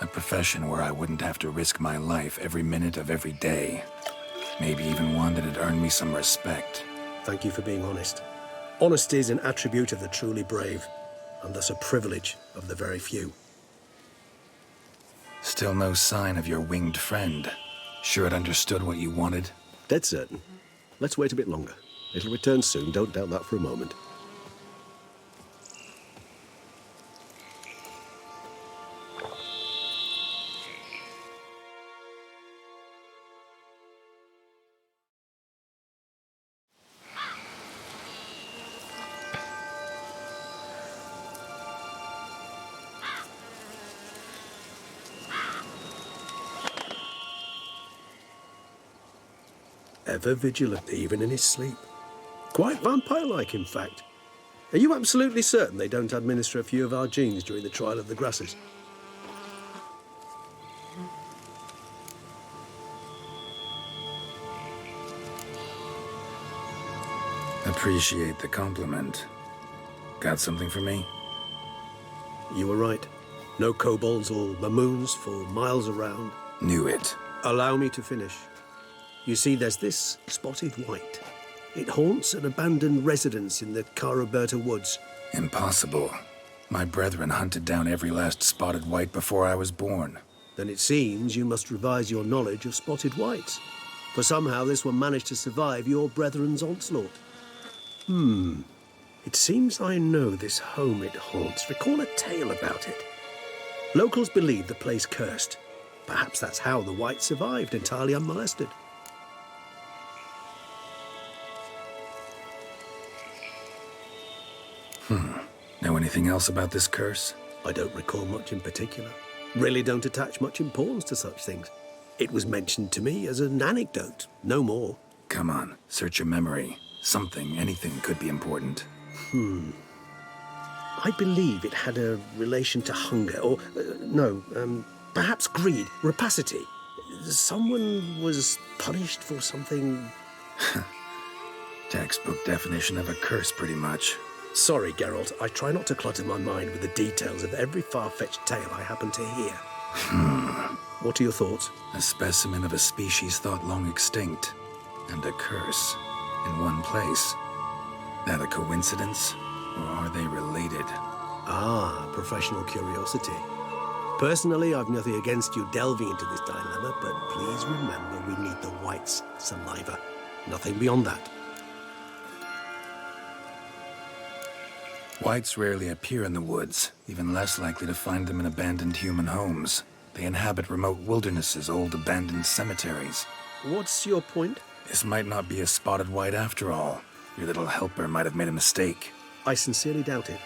A profession where I wouldn't have to risk my life every minute of every day. Maybe even one that'd earn me some respect. Thank you for being honest. Honesty is an attribute of the truly brave, and thus a privilege of the very few. Still no sign of your winged friend. Sure it understood what you wanted? Dead certain. Let's wait a bit longer. It'll return soon, don't doubt that for a moment. Ever vigilant, even in his sleep. Quite vampire-like, in fact. Are you absolutely certain they don't administer a few of our genes during the trial of the grasses? Appreciate the compliment. Got something for me? You were right. No kobolds or mamoons for miles around. Knew it. Allow me to finish. You see, there's this spotted white. It haunts an abandoned residence in the Caraberta woods. Impossible. My brethren hunted down every last spotted white before I was born. Then it seems you must revise your knowledge of spotted whites. For somehow this one managed to survive your brethren's onslaught. It seems I know this home it haunts. Recall a tale about it. Locals believe the place cursed. Perhaps that's how the white survived entirely unmolested. Know anything else about this curse? I don't recall much in particular. Really don't attach much importance to such things. It was mentioned to me as an anecdote, no more. Come on, search your memory. Something, anything could be important. I believe it had a relation to hunger, or, perhaps greed, rapacity. Someone was punished for something... Textbook definition of a curse, pretty much. Sorry, Geralt, I try not to clutter my mind with the details of every far-fetched tale I happen to hear. What are your thoughts? A specimen of a species thought long extinct, and a curse in one place. That a coincidence, or are they related? Ah, professional curiosity. Personally, I've nothing against you delving into this dilemma, but please remember we need the white's saliva. Nothing beyond that. Whites rarely appear in the woods, even less likely to find them in abandoned human homes. They inhabit remote wildernesses, old abandoned cemeteries. What's your point? This might not be a spotted white after all. Your little helper might have made a mistake. I sincerely doubt it.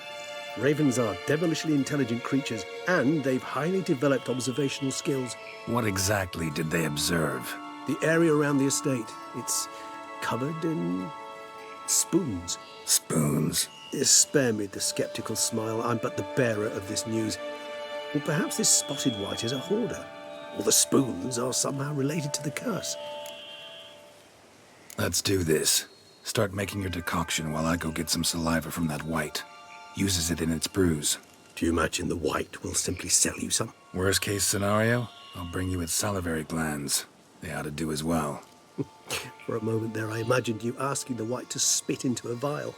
Ravens are devilishly intelligent creatures, and they've highly developed observational skills. What exactly did they observe? The area around the estate. It's covered in spoons. Spoons? Spare me the skeptical smile. I'm but the bearer of this news. Or perhaps this spotted white is a hoarder. Or the spoons are somehow related to the curse. Let's do this. Start making your decoction while I go get some saliva from that white. Uses it in its brews. Do you imagine the white will simply sell you some? Worst case scenario, I'll bring you its salivary glands. They ought to do as well. For a moment there, I imagined you asking the white to spit into a vial.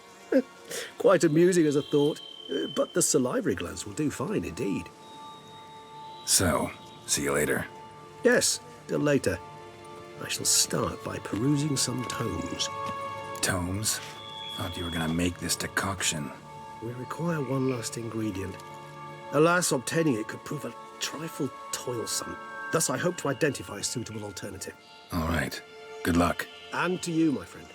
Quite amusing as a thought, but the salivary glands will do fine indeed. So, see you later. Yes, till later. I shall start by perusing some tomes. Tomes? Thought you were gonna make this decoction. We require one last ingredient. Alas, obtaining it could prove a trifle toilsome. Thus, I hope to identify a suitable alternative. All right. Good luck. And to you, my friend.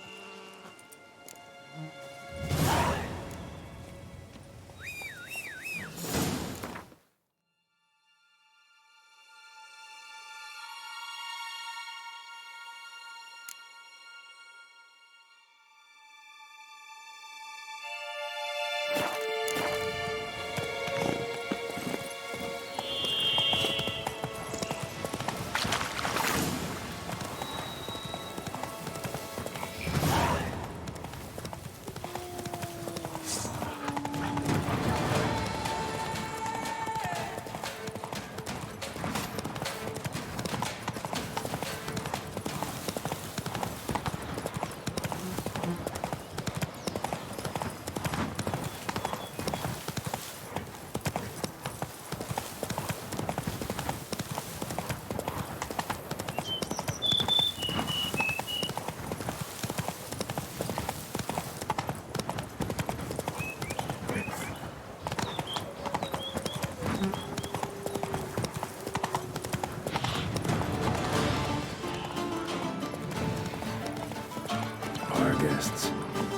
Guests.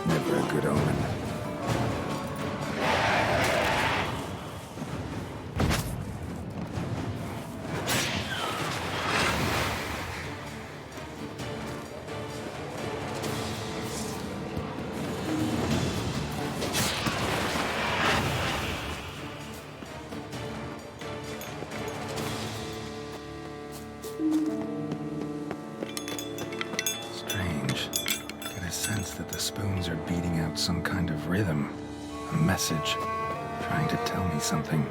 Never a good omen. That the spoons are beating out some kind of rhythm, a message, trying to tell me something.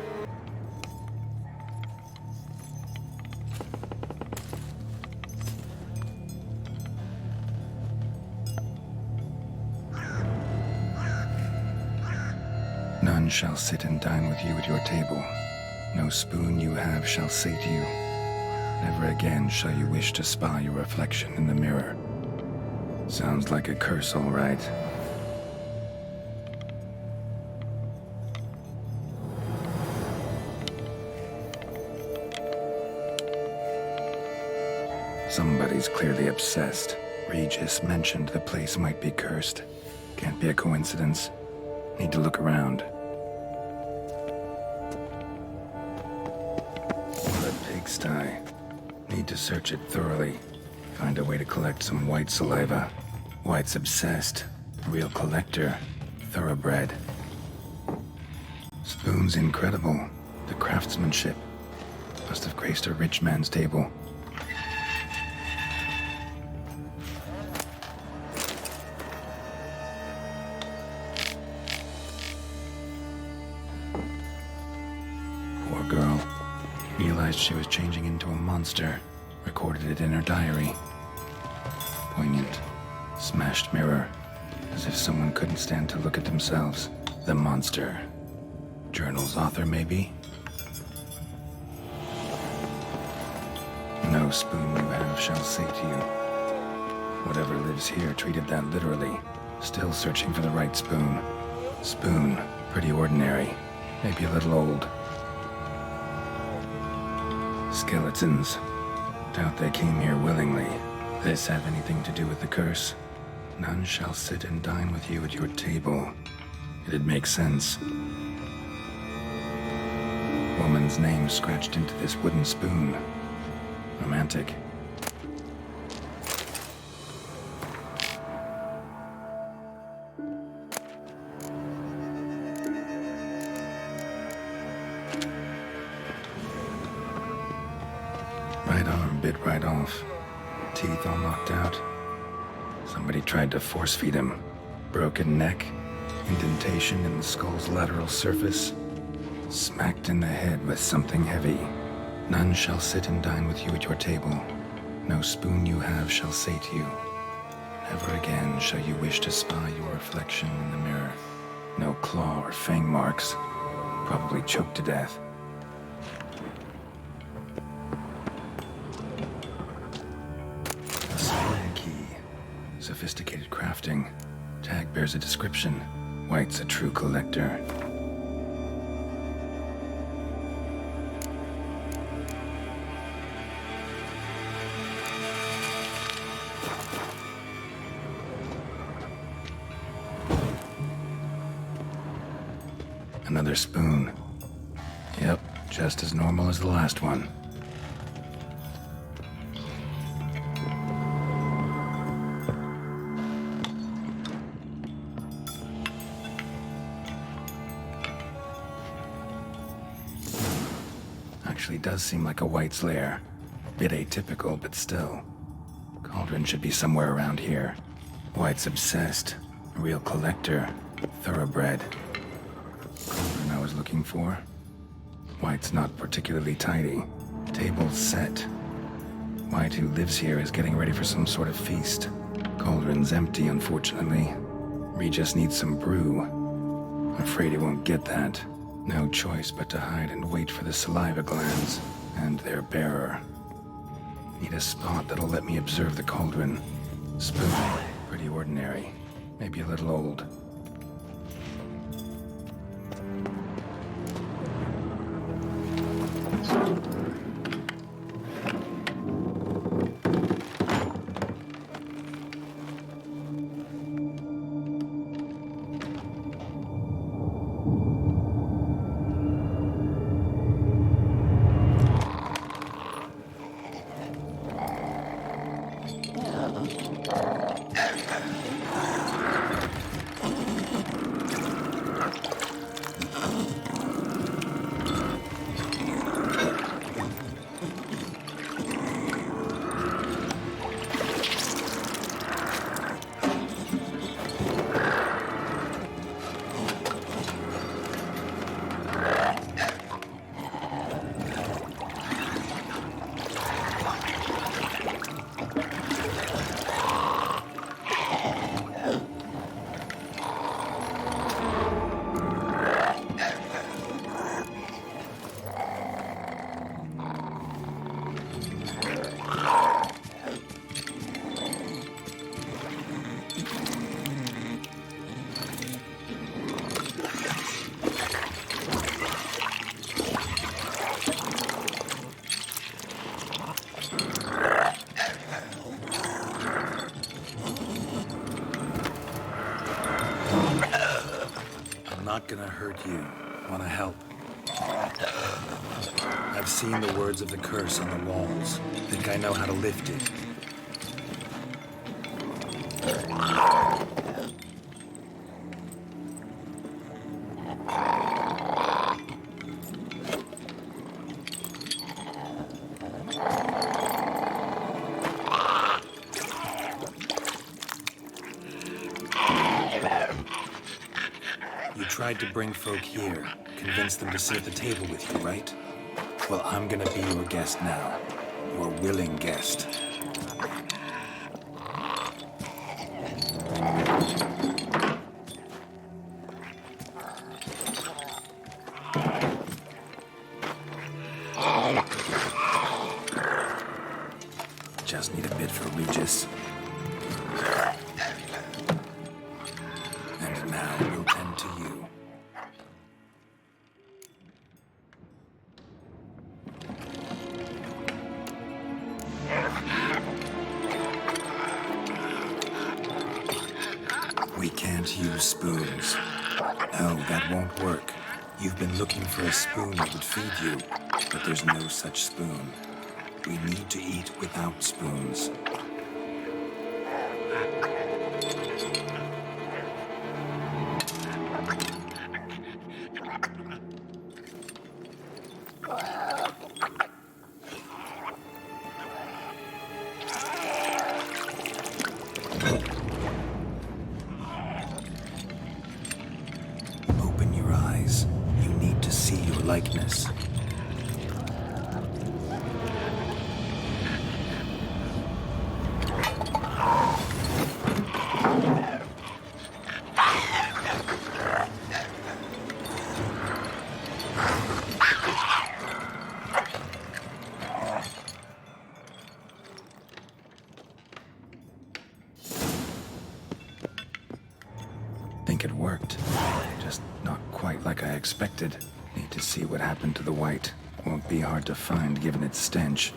None shall sit and dine with you at your table. No spoon you have shall say to you, never again shall you wish to spy your reflection in the mirror. Sounds like a curse, all right. Somebody's clearly obsessed. Regis mentioned the place might be cursed. Can't be a coincidence. Need to look around. A pigsty. Need to search it thoroughly. Find a way to collect some white saliva. White's obsessed. Real collector. Thoroughbred. Spoon's incredible. The craftsmanship. Must have graced a rich man's table. Poor girl. Realized she was changing into a monster. Recorded it in her diary. Poignant. Smashed mirror. As if someone couldn't stand to look at themselves. The monster. Journal's author, maybe? No spoon you have shall say to you. Whatever lives here treated that literally. Still searching for the right spoon. Spoon. Pretty ordinary. Maybe a little old. Skeletons. Doubt they came here willingly. This have anything to do with the curse? None shall sit and dine with you at your table. It'd make sense. Woman's name scratched into this wooden spoon. Romantic. right off. Teeth all knocked out. Somebody tried to force feed him. Broken neck, indentation in the skull's lateral surface, smacked in the head with something heavy. None shall sit and dine with you at your table. No spoon you have shall sate you. Never again shall you wish to spy your reflection in the mirror. No claw or fang marks. Probably choked to death. A spine key. Sophisticated crafting. Tag bears a description. White's a true collector. Another spoon. Yep, just as normal as the last one. Actually does seem like a White's lair. Bit atypical, but still. Cauldron should be somewhere around here. White's obsessed. A real collector. Thoroughbred. Cauldron I was looking for. White's not particularly tidy. Table's set. White, who lives here, is getting ready for some sort of feast. Cauldron's empty, unfortunately. Regis needs some brew. Afraid he won't get that. No choice but to hide and wait for the saliva glands and their bearer. Need a spot that'll let me observe the cauldron. Spoon, pretty ordinary. Maybe a little old. Not gonna hurt you. Wanna help? I've seen the words of the curse on the walls. Think I know how to lift it. Tried to bring folk here, convince them to sit at the table with you, right? Well, I'm gonna be your guest now. Your willing guest. Just need a bit for Regis. And now we'll tend to you. We can't use spoons. No, that won't work. You've been looking for a spoon that would feed you, but there's no such spoon. We need to eat without spoons. likeness. Think it worked. Just not quite like I expected. Need to see what happened to the white. Won't be hard to find given its stench.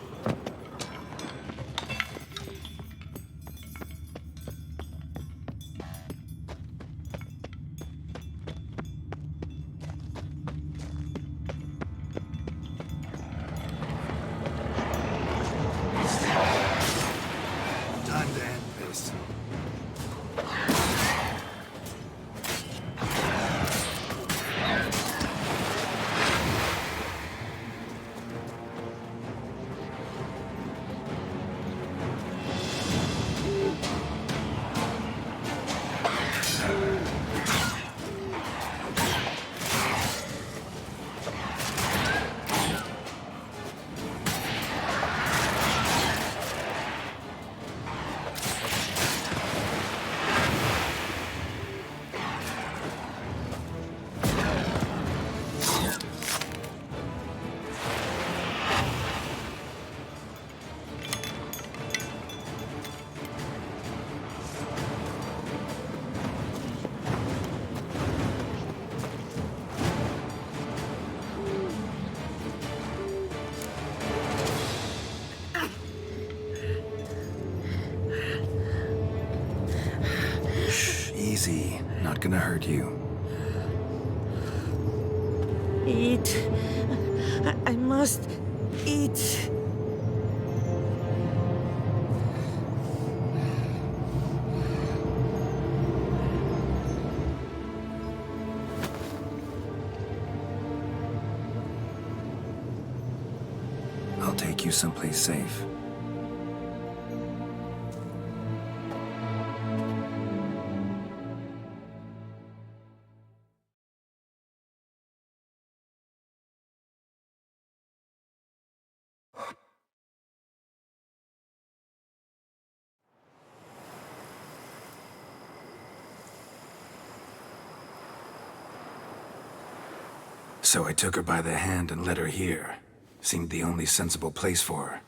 Time to end this. Easy. Not gonna hurt you. Eat. I must eat. I'll take you someplace safe. So I took her by the hand and led her here. Seemed the only sensible place for her.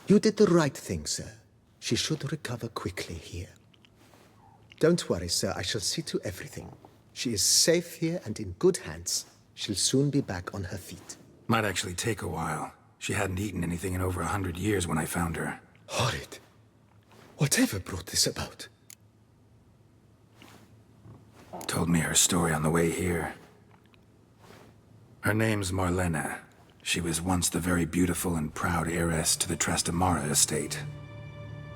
You did the right thing, sir. She should recover quickly here. Don't worry, sir. I shall see to everything. She is safe here and in good hands. She'll soon be back on her feet. Might actually take a while. She hadn't eaten anything in over 100 years when I found her. Horrid. Whatever brought this about? Told me her story on the way here. Her name's Marlena. She was once the very beautiful and proud heiress to the Trastamara estate.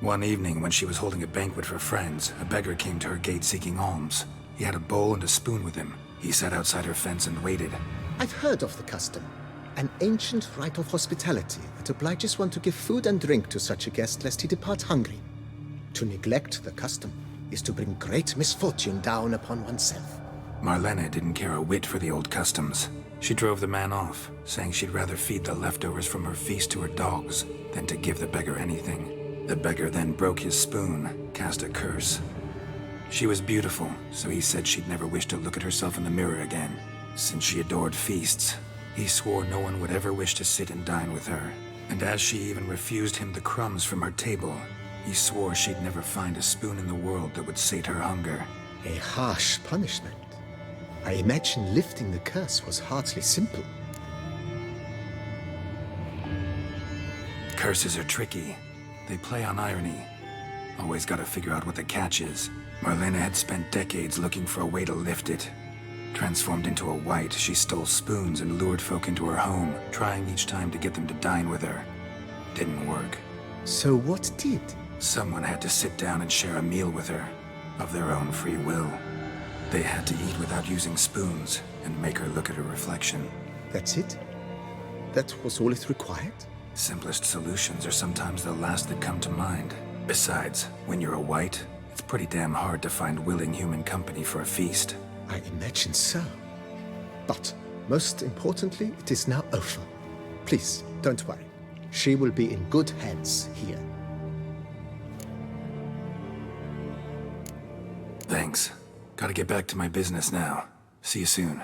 One evening, when she was holding a banquet for friends, a beggar came to her gate seeking alms. He had a bowl and a spoon with him. He sat outside her fence and waited. I've heard of the custom. An ancient rite of hospitality that obliges one to give food and drink to such a guest lest he depart hungry. To neglect the custom is to bring great misfortune down upon oneself. Marlena didn't care a whit for the old customs. She drove the man off, saying she'd rather feed the leftovers from her feast to her dogs than to give the beggar anything. The beggar then broke his spoon, cast a curse. She was beautiful, so he said she'd never wish to look at herself in the mirror again. Since she adored feasts, he swore no one would ever wish to sit and dine with her. And as she even refused him the crumbs from her table, he swore she'd never find a spoon in the world that would sate her hunger. A harsh punishment. I imagine lifting the curse was hardly simple. Curses are tricky. They play on irony. Always gotta figure out what the catch is. Marlena had spent decades looking for a way to lift it. Transformed into a white, she stole spoons and lured folk into her home, trying each time to get them to dine with her. Didn't work. So what did? Someone had to sit down and share a meal with her, of their own free will. They had to eat without using spoons, and make her look at her reflection. That's it? That was all it required? Simplest solutions are sometimes the last that come to mind. Besides, when you're a white, it's pretty damn hard to find willing human company for a feast. I imagine so. But Most importantly, it is now over. Please, don't worry. She will be in good hands here. Thanks. Gotta get back to my business now. See you soon.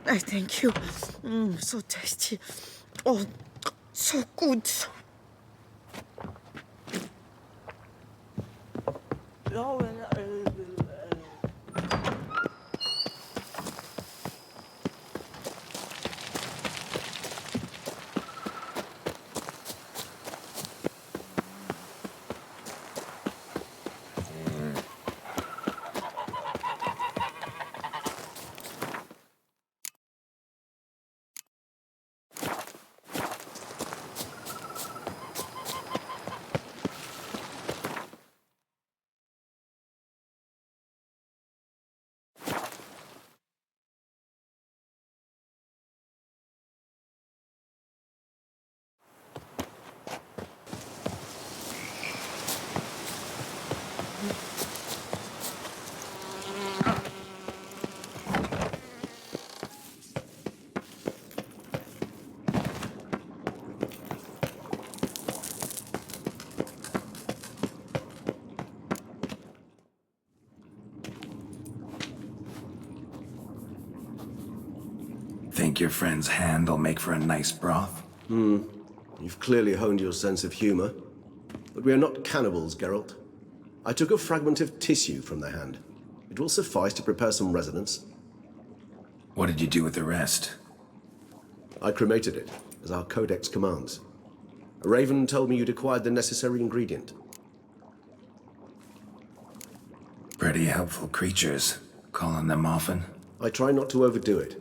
I thank you. So tasty. Oh, so good. Think your friend's hand will make for a nice broth? You've clearly honed your sense of humor. But we are not cannibals, Geralt. I took a fragment of tissue from the hand. It will suffice to prepare some resonance. What did you do with the rest? I cremated it, as our codex commands. A raven told me you'd acquired the necessary ingredient. Pretty helpful creatures. Call on them often? I try not to overdo it.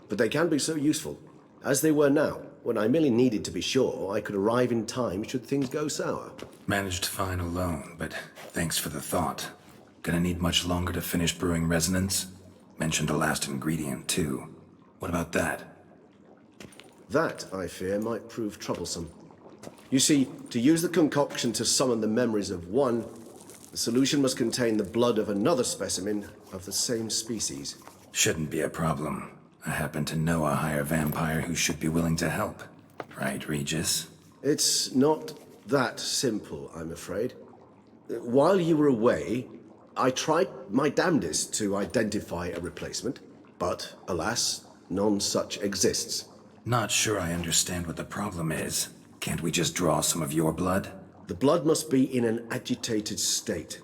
But they can be so useful, as they were now, when I merely needed to be sure I could arrive in time should things go sour. Managed fine alone, but thanks for the thought. Gonna need much longer to finish brewing resonance? Mentioned the last ingredient, too. What about that? That, I fear, might prove troublesome. You see, to use the concoction to summon the memories of one, the solution must contain the blood of another specimen of the same species. Shouldn't be a problem. I happen to know a higher vampire who should be willing to help. Right, Regis? It's not that simple, I'm afraid. While you were away, I tried my damnedest to identify a replacement, but alas, none such exists. Not sure I understand what the problem is. Can't we just draw some of your blood? The blood must be in an agitated state.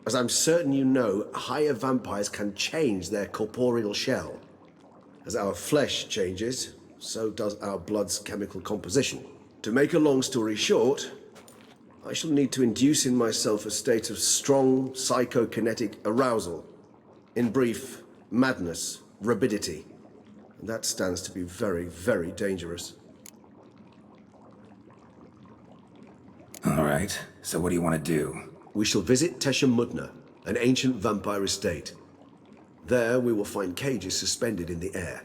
As I'm certain you know, higher vampires can change their corporeal shell. As our flesh changes, so does our blood's chemical composition. To make a long story short, I shall need to induce in myself a state of strong psychokinetic arousal. In brief, madness, rabidity. And that stands to be very, very dangerous. All right, so what do you want to do? We shall visit Teshem Mutna, an ancient vampire estate. There we will find cages suspended in the air.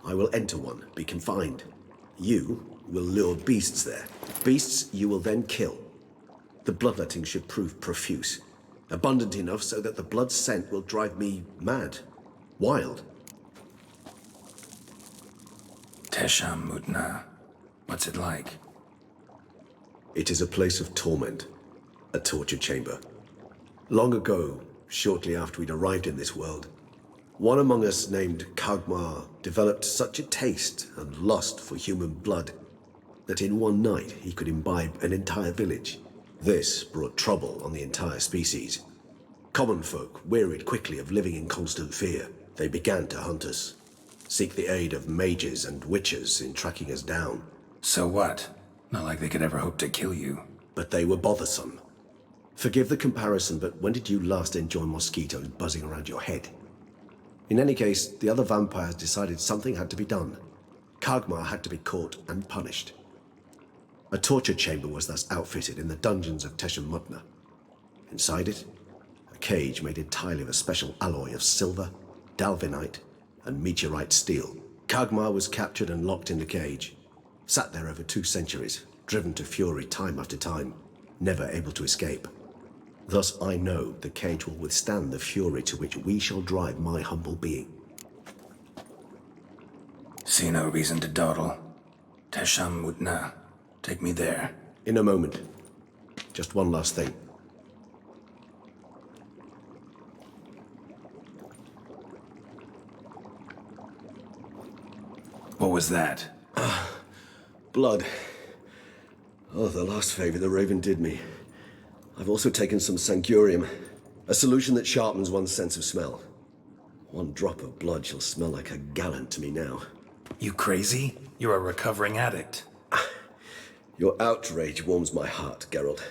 I will enter one, be confined. You will lure beasts there. Beasts you will then kill. The bloodletting should prove profuse. Abundant enough so that the blood scent will drive me mad. Wild. Teshem Mutna. What's it like? It is a place of torment. A torture chamber. Long ago, shortly after we'd arrived in this world, one among us named Kagmar developed such a taste and lust for human blood that in one night he could imbibe an entire village. This brought trouble on the entire species. Common folk wearied quickly of living in constant fear. They began to hunt us, seek the aid of mages and witches in tracking us down. So what? Not like they could ever hope to kill you. But they were bothersome. Forgive the comparison, but when did you last enjoy mosquitoes buzzing around your head? In any case, the other vampires decided something had to be done. Kagmar had to be caught and punished. A torture chamber was thus outfitted in the dungeons of Teshem Mutna. Inside it, a cage made entirely of a special alloy of silver, dalvinite, and meteorite steel. Kagmar was captured and locked in the cage. Sat there over 2 centuries, driven to fury time after time, never able to escape. Thus I know the cage will withstand the fury to which we shall drive my humble being. See no reason to dawdle. Teshem Mutna. Take me there. In a moment. Just one last thing. What was that? Blood. Oh, the last favor the Raven did me. I've also taken some Sancurium, a solution that sharpens one's sense of smell. One drop of blood shall smell like a gallon to me now. You crazy? You're a recovering addict. Your outrage warms my heart, Geralt.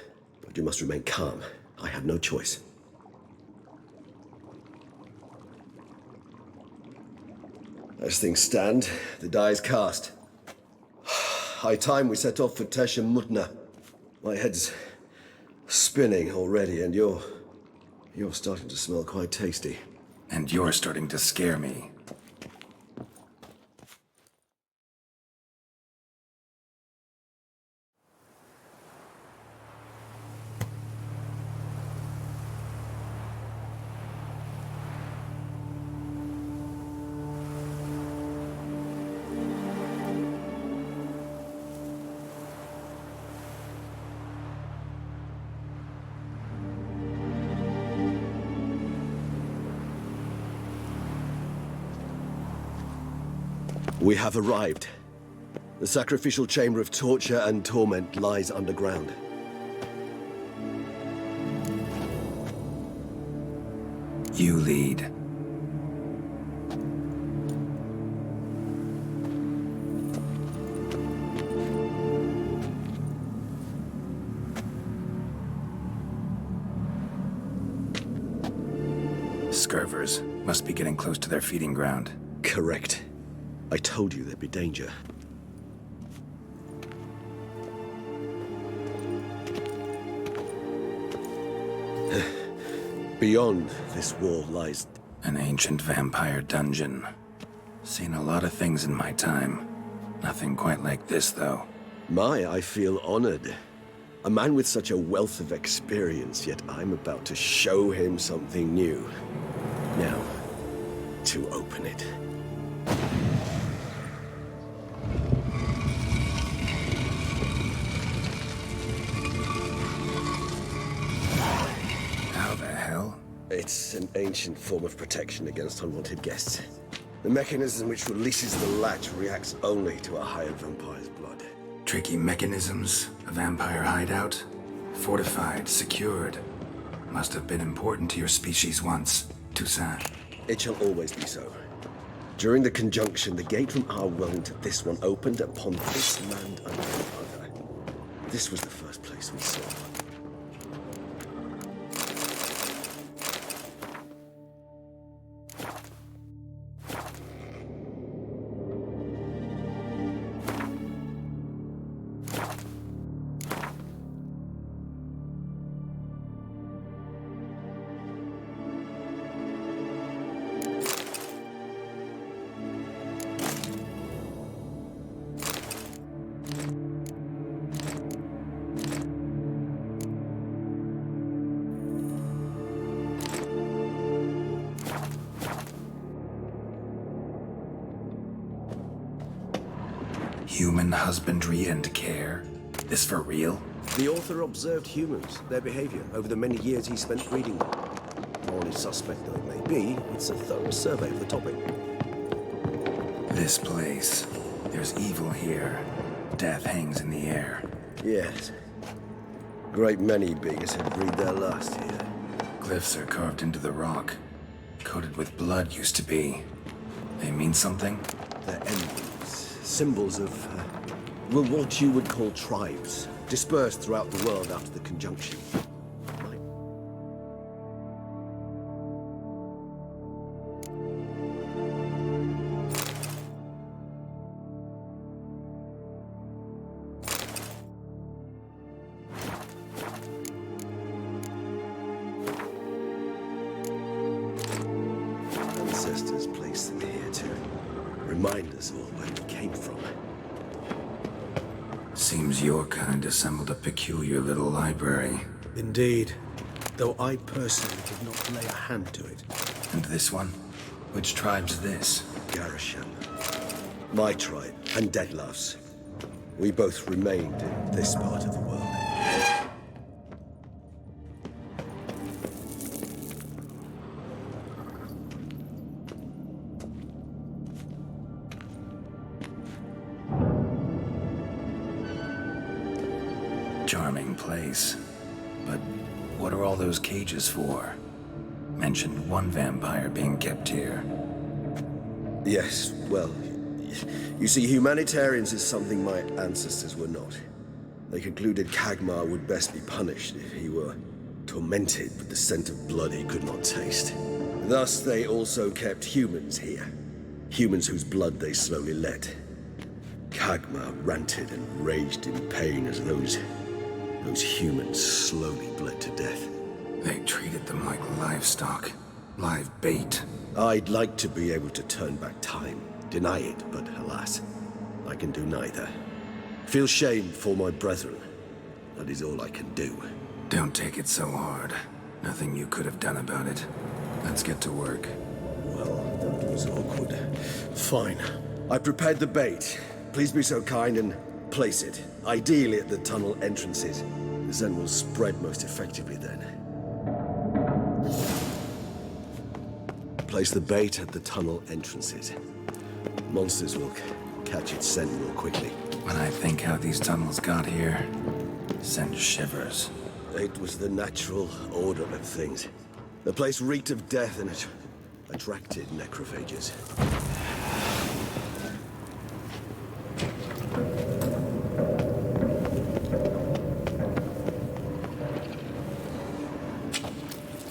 But you must remain calm. I have no choice. As things stand, the die is cast. High time we set off for Teshem Mutna. My head's spinning already, and you're starting to smell quite tasty. And you're starting to scare me. We have arrived. The sacrificial chamber of torture and torment lies underground. You lead. Scurvers must be getting close to their feeding ground. Correct. I told you there'd be danger. Beyond this wall lies... an ancient vampire dungeon. Seen a lot of things in my time. Nothing quite like this, though. I feel honored. A man with such a wealth of experience, yet I'm about to show him something new. Now, to open it. It's an ancient form of protection against unwanted guests. The mechanism which releases the latch reacts only to a hired vampire's blood. Tricky mechanisms, a vampire hideout. Fortified, secured. Must have been important to your species once, Toussaint. It shall always be so. During the conjunction, the gate from our world into this one opened upon this land and no other. This was the first place we saw. Human husbandry and care? This for real? The author observed humans, their behavior, over the many years he spent breeding them. Morally suspect though it may be, it's a thorough survey of the topic. This place. There's evil here. Death hangs in the air. Yes. Great many beings have breathed their last here. Glyphs are carved into the rock. Coated with blood used to be. They mean something? They're emblems, symbols of, well, what you would call tribes, dispersed throughout the world after the conjunction. Ancestors placed them here to remind us all where we came from. Seems your kind assembled a peculiar little library. Indeed, though I personally did not lay a hand to it. And this one? Which tribe's this? Garisham. My tribe, and Deadlough's. We both remained in this part of the world. Charming place. But what are all those cages for? Mentioned one vampire being kept here. Yes, well, you see, humanitarians is something my ancestors were not. They concluded Kagmar would best be punished if he were tormented with the scent of blood he could not taste. Thus, they also kept humans here. Humans whose blood they slowly let. Kagmar ranted and raged in pain as those humans slowly bled to death. They treated them like livestock. Live bait. I'd like to be able to turn back time, deny it, but alas, I can do neither. Feel shame for my brethren. That is all I can do. Don't take it so hard. Nothing you could have done about it. Let's get to work. Well, that was awkward. Fine. I prepared the bait. Please be so kind and place it, ideally at the tunnel entrances. The scent will spread most effectively then. Place the bait at the tunnel entrances. Monsters will catch its scent real quickly. When I think how these tunnels got here, send shivers. It was the natural order of things. The place reeked of death and it attracted necrophages.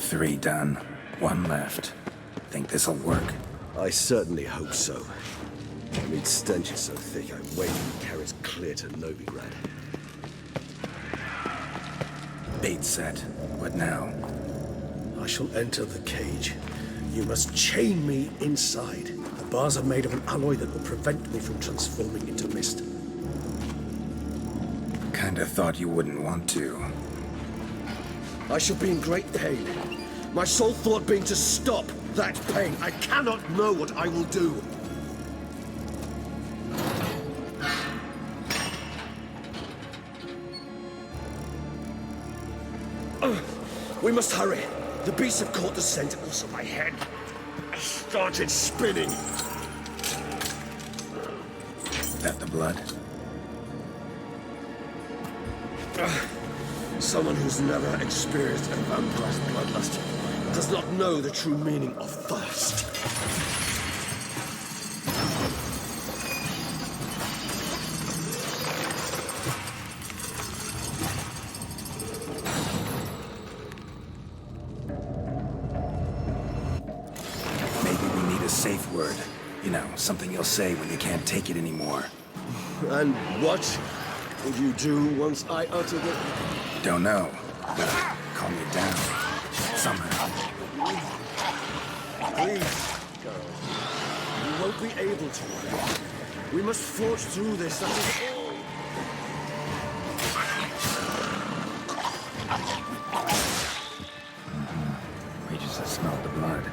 Three done. One left. Think this'll work? I certainly hope so. The meat stench is so thick, I'm waiting to carry us clear to Novigrad. Bait set. What now? I shall enter the cage. You must chain me inside. The bars are made of an alloy that will prevent me from transforming into mist. Kinda thought you wouldn't want to. I shall be in great pain. My sole thought being to stop that pain. I cannot know what I will do. We must hurry. The beasts have caught the scent, also my head. I started spinning. That the blood? Someone who's never experienced a vampire's bloodlust does not know the true meaning of thirst. Maybe we need a safe word. You know, something you'll say when you can't take it anymore. And what would you do once I uttered it? Don't know. Gotta calm you down. Somehow. Please, girl. You won't be able to. We must forge through this, that is all. We just smelled the blood.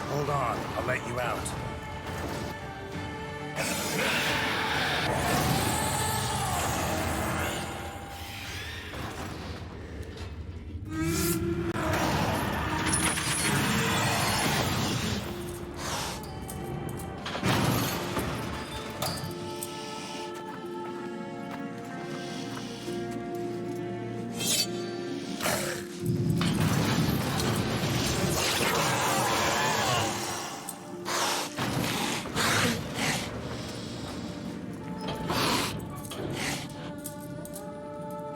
Hold on, I'll let you out.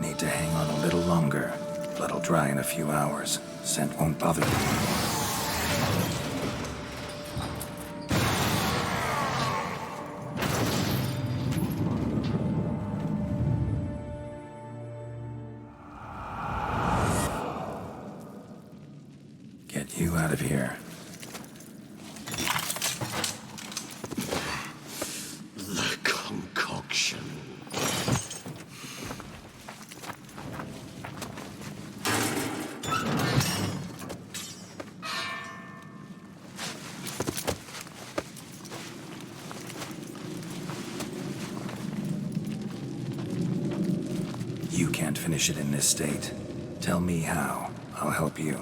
Need to hang on a little longer. Blood'll dry in a few hours. Scent won't bother you. Get you out of here. The concoction. You can't finish it in this state. Tell me how. I'll help you.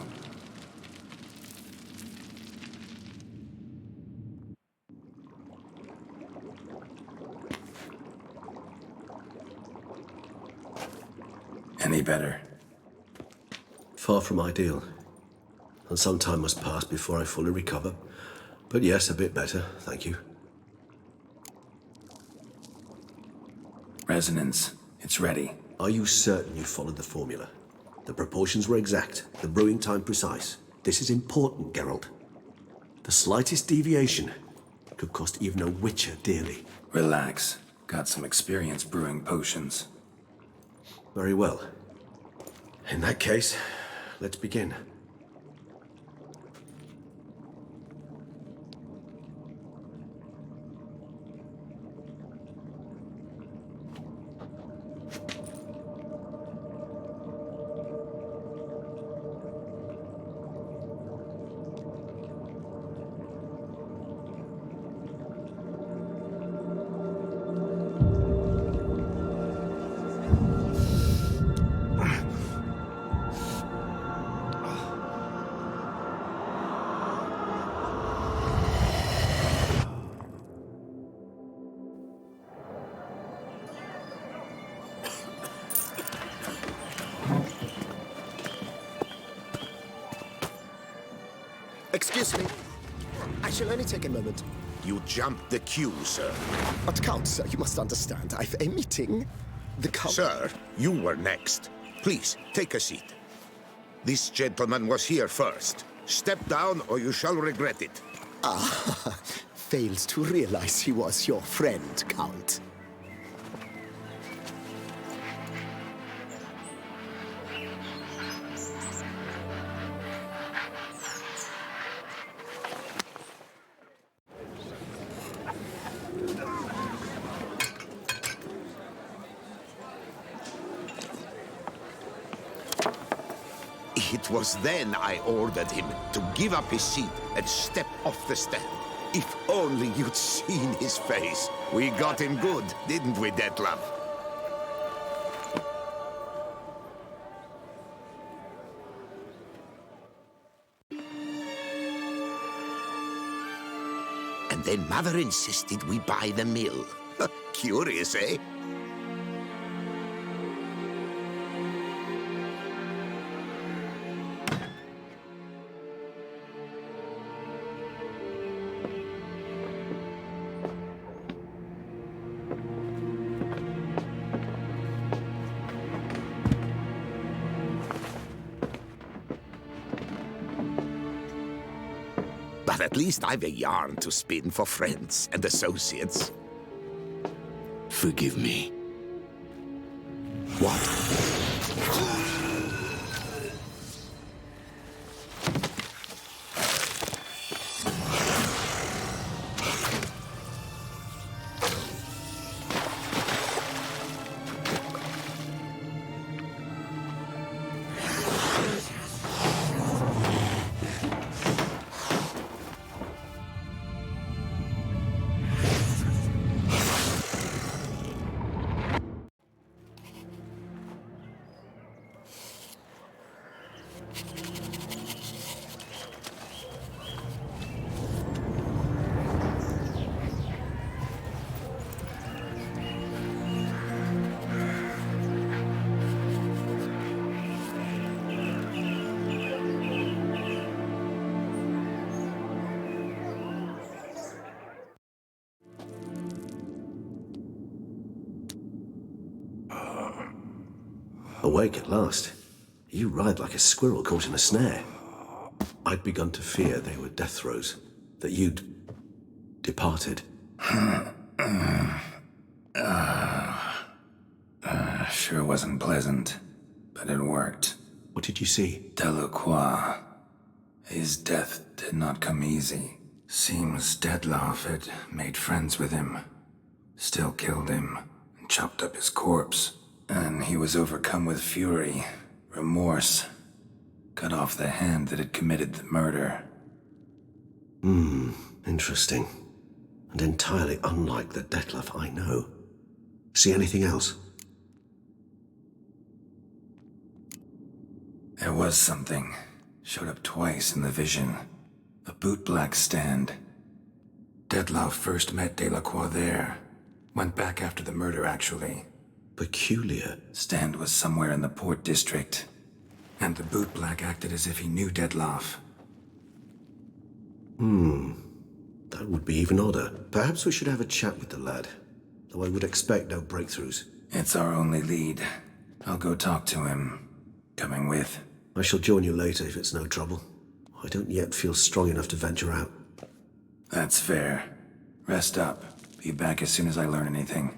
Any better? Far from ideal. And some time must pass before I fully recover. But yes, a bit better, thank you. Resonance. It's ready. Are you certain you followed the formula? The proportions were exact, the brewing time precise. This is important, Geralt. The slightest deviation could cost even a witcher dearly. Relax. Got some experience brewing potions. Very well. In that case, let's begin. Excuse me. I shall only take a moment. You jumped the queue, sir. But Count, sir, you must understand. I've a meeting. The Count... Sir, you were next. Please, take a seat. This gentleman was here first. Step down or you shall regret it. Ah, failed to realize he was your friend, Count. It was then I ordered him to give up his seat and step off the stand. If only you'd seen his face. We got him good, didn't we, Detlef? And then Mother insisted we buy the mill. Curious, eh? But at least I've a yarn to spin for friends and associates. Forgive me. What? Awake at last. You ride like a squirrel caught in a snare. I'd begun to fear they were death throes, that you'd departed. Sure wasn't pleasant, but it worked. What did you see? Delacroix. His death did not come easy. Seems Detlaff had made friends with him, still killed him, and chopped up his corpse. And he was overcome with fury, remorse, cut off the hand that had committed the murder. Interesting. And entirely unlike the Detlaff I know. See anything else? There was something. Showed up twice in the vision. A bootblack stand. Detlaff first met Delacroix there. Went back after the murder, actually. Peculiar. Stand was somewhere in the Port District. And the bootblack acted as if he knew Detlaff. That would be even odder. Perhaps we should have a chat with the lad. Though I would expect no breakthroughs. It's our only lead. I'll go talk to him. Coming with. I shall join you later if it's no trouble. I don't yet feel strong enough to venture out. That's fair. Rest up. Be back as soon as I learn anything.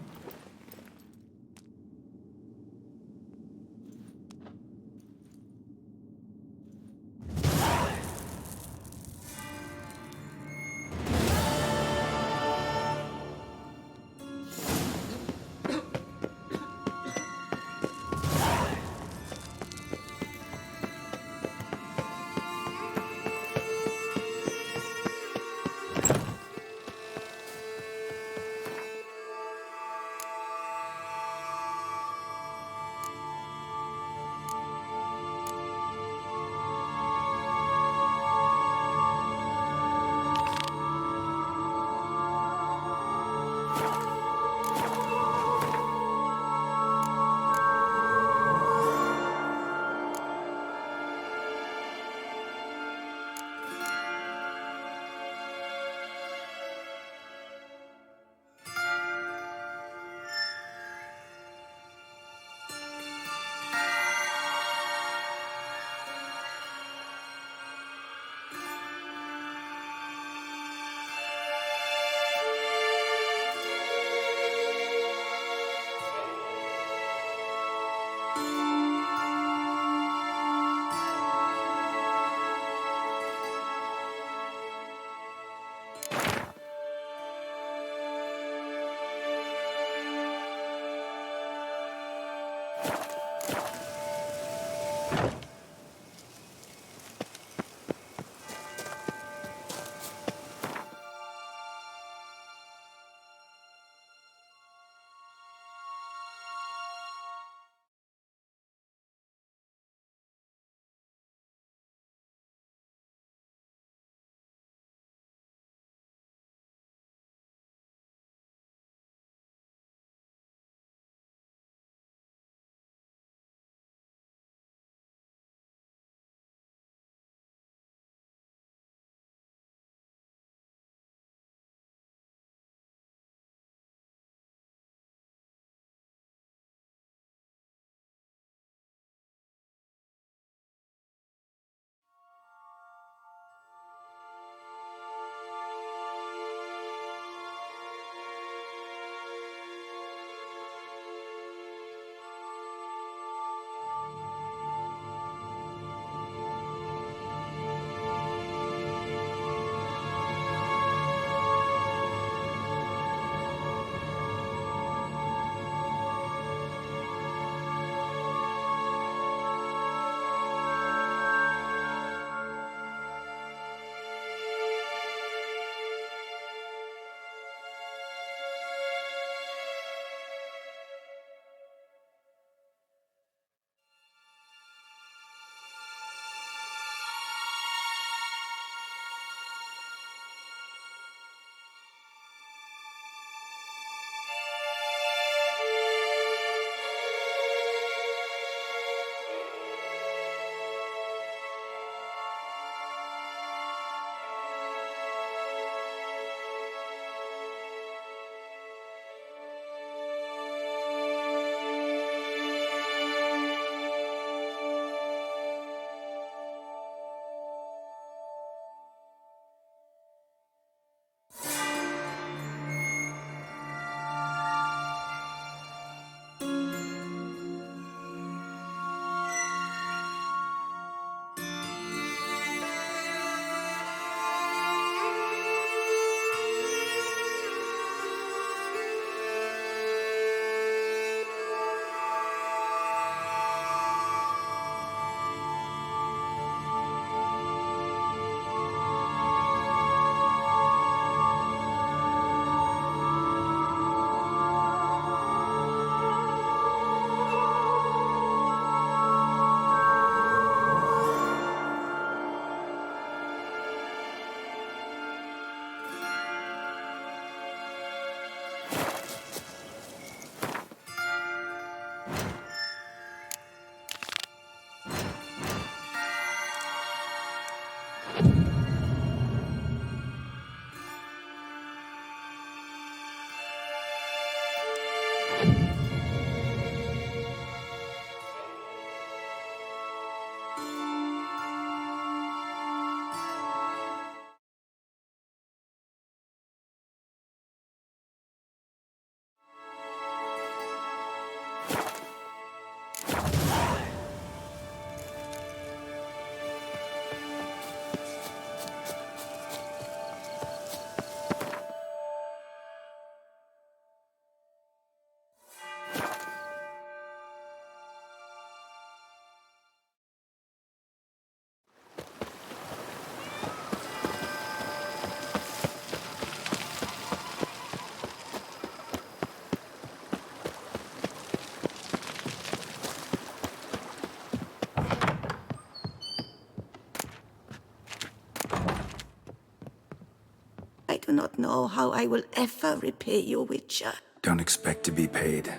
know how I will ever repay you, Witcher. Don't expect to be paid.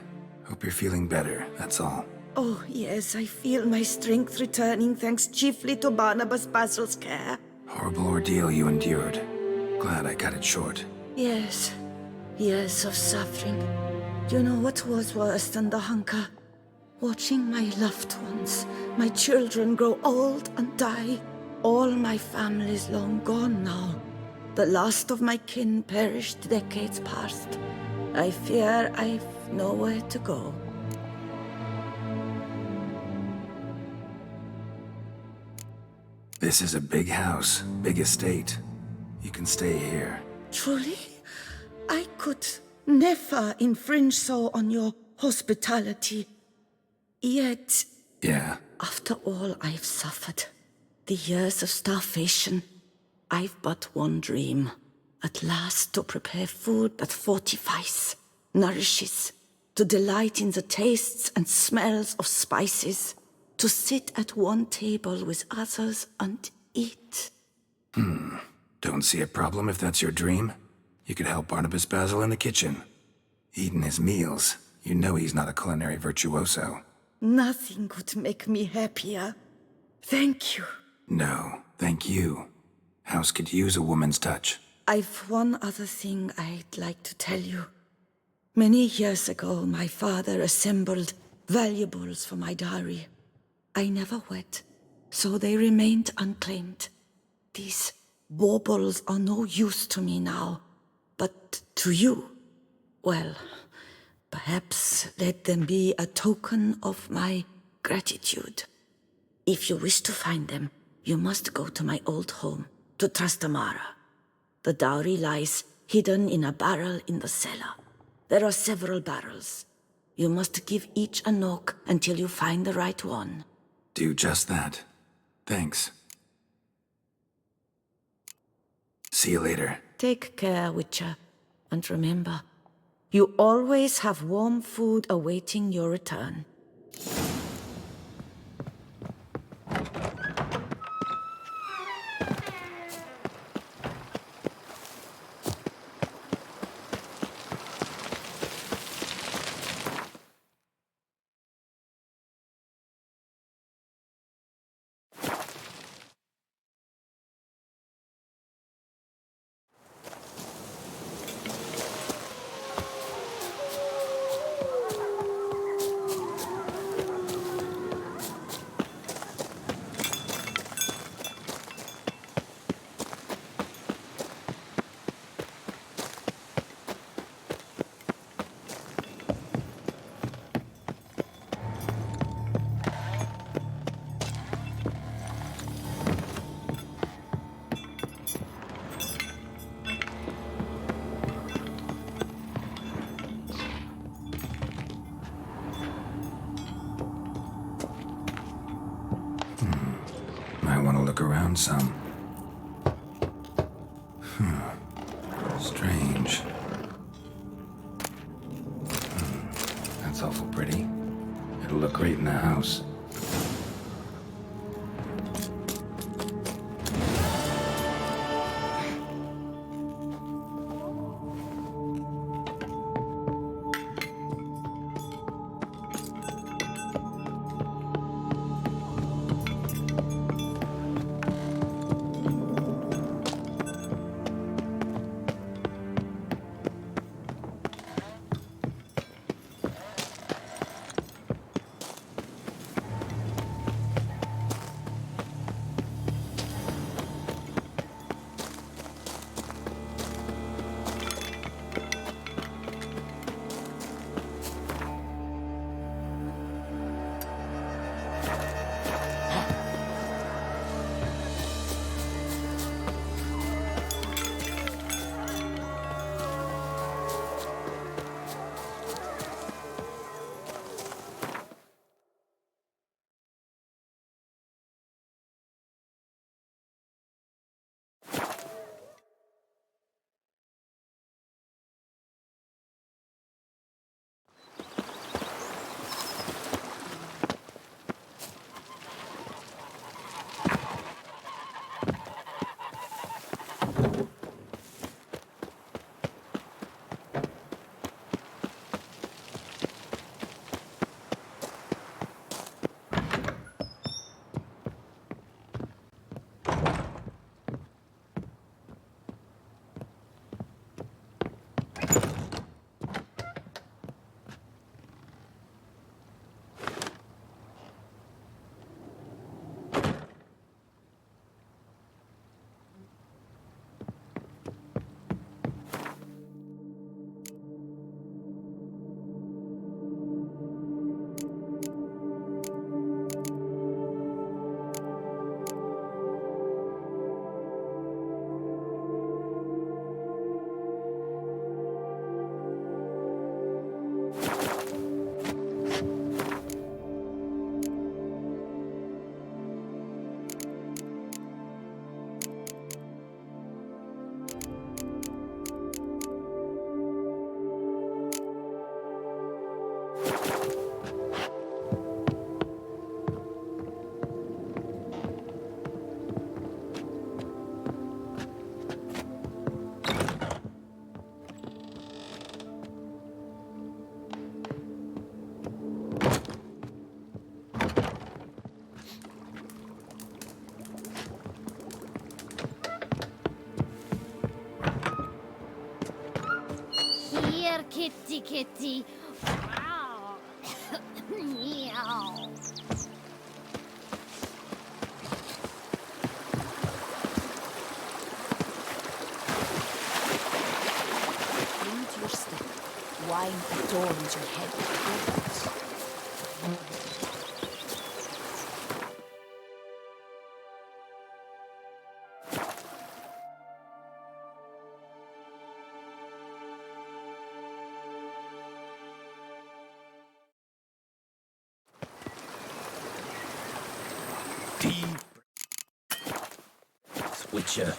Hope you're feeling better, that's all. Oh, yes, I feel my strength returning thanks chiefly to Barnabas Basil's care. Horrible ordeal you endured. Glad I cut it short. Yes, years of suffering. Do you know what was worse than the hunger? Watching my loved ones, my children grow old and die. All my family's long gone now. The last of my kin perished decades past. I fear I've nowhere to go. This is a big house, big estate. You can stay here. Truly? I could never infringe so on your hospitality. Yet, Yeah. after all I've suffered, the years of starvation, I've but one dream. At last to prepare food that fortifies, nourishes, to delight in the tastes and smells of spices, to sit at one table with others and eat. Don't see a problem if that's your dream. You could help Barnabas Basil in the kitchen. Eating his meals. You know he's not a culinary virtuoso. Nothing could make me happier. Thank you. No, thank you. House could use a woman's touch. I've one other thing I'd like to tell you. Many years ago, my father assembled valuables for my dowry. I never wed, so they remained unclaimed. These baubles are no use to me now, but to you, well, perhaps let them be a token of my gratitude. If you wish to find them, you must go to my old home, to Trastamara. The dowry lies hidden in a barrel in the cellar. There are several barrels. You must give each a knock until you find the right one. Do just that. Thanks. See you later. Take care, Witcher. And remember, you always have warm food awaiting your return. Might want to look around some. Strange. That's awful pretty. It'll look great in the house. kitty kitty. Wow. Meow. Cling to your stick. Wine adorns your head with gold. Switcher.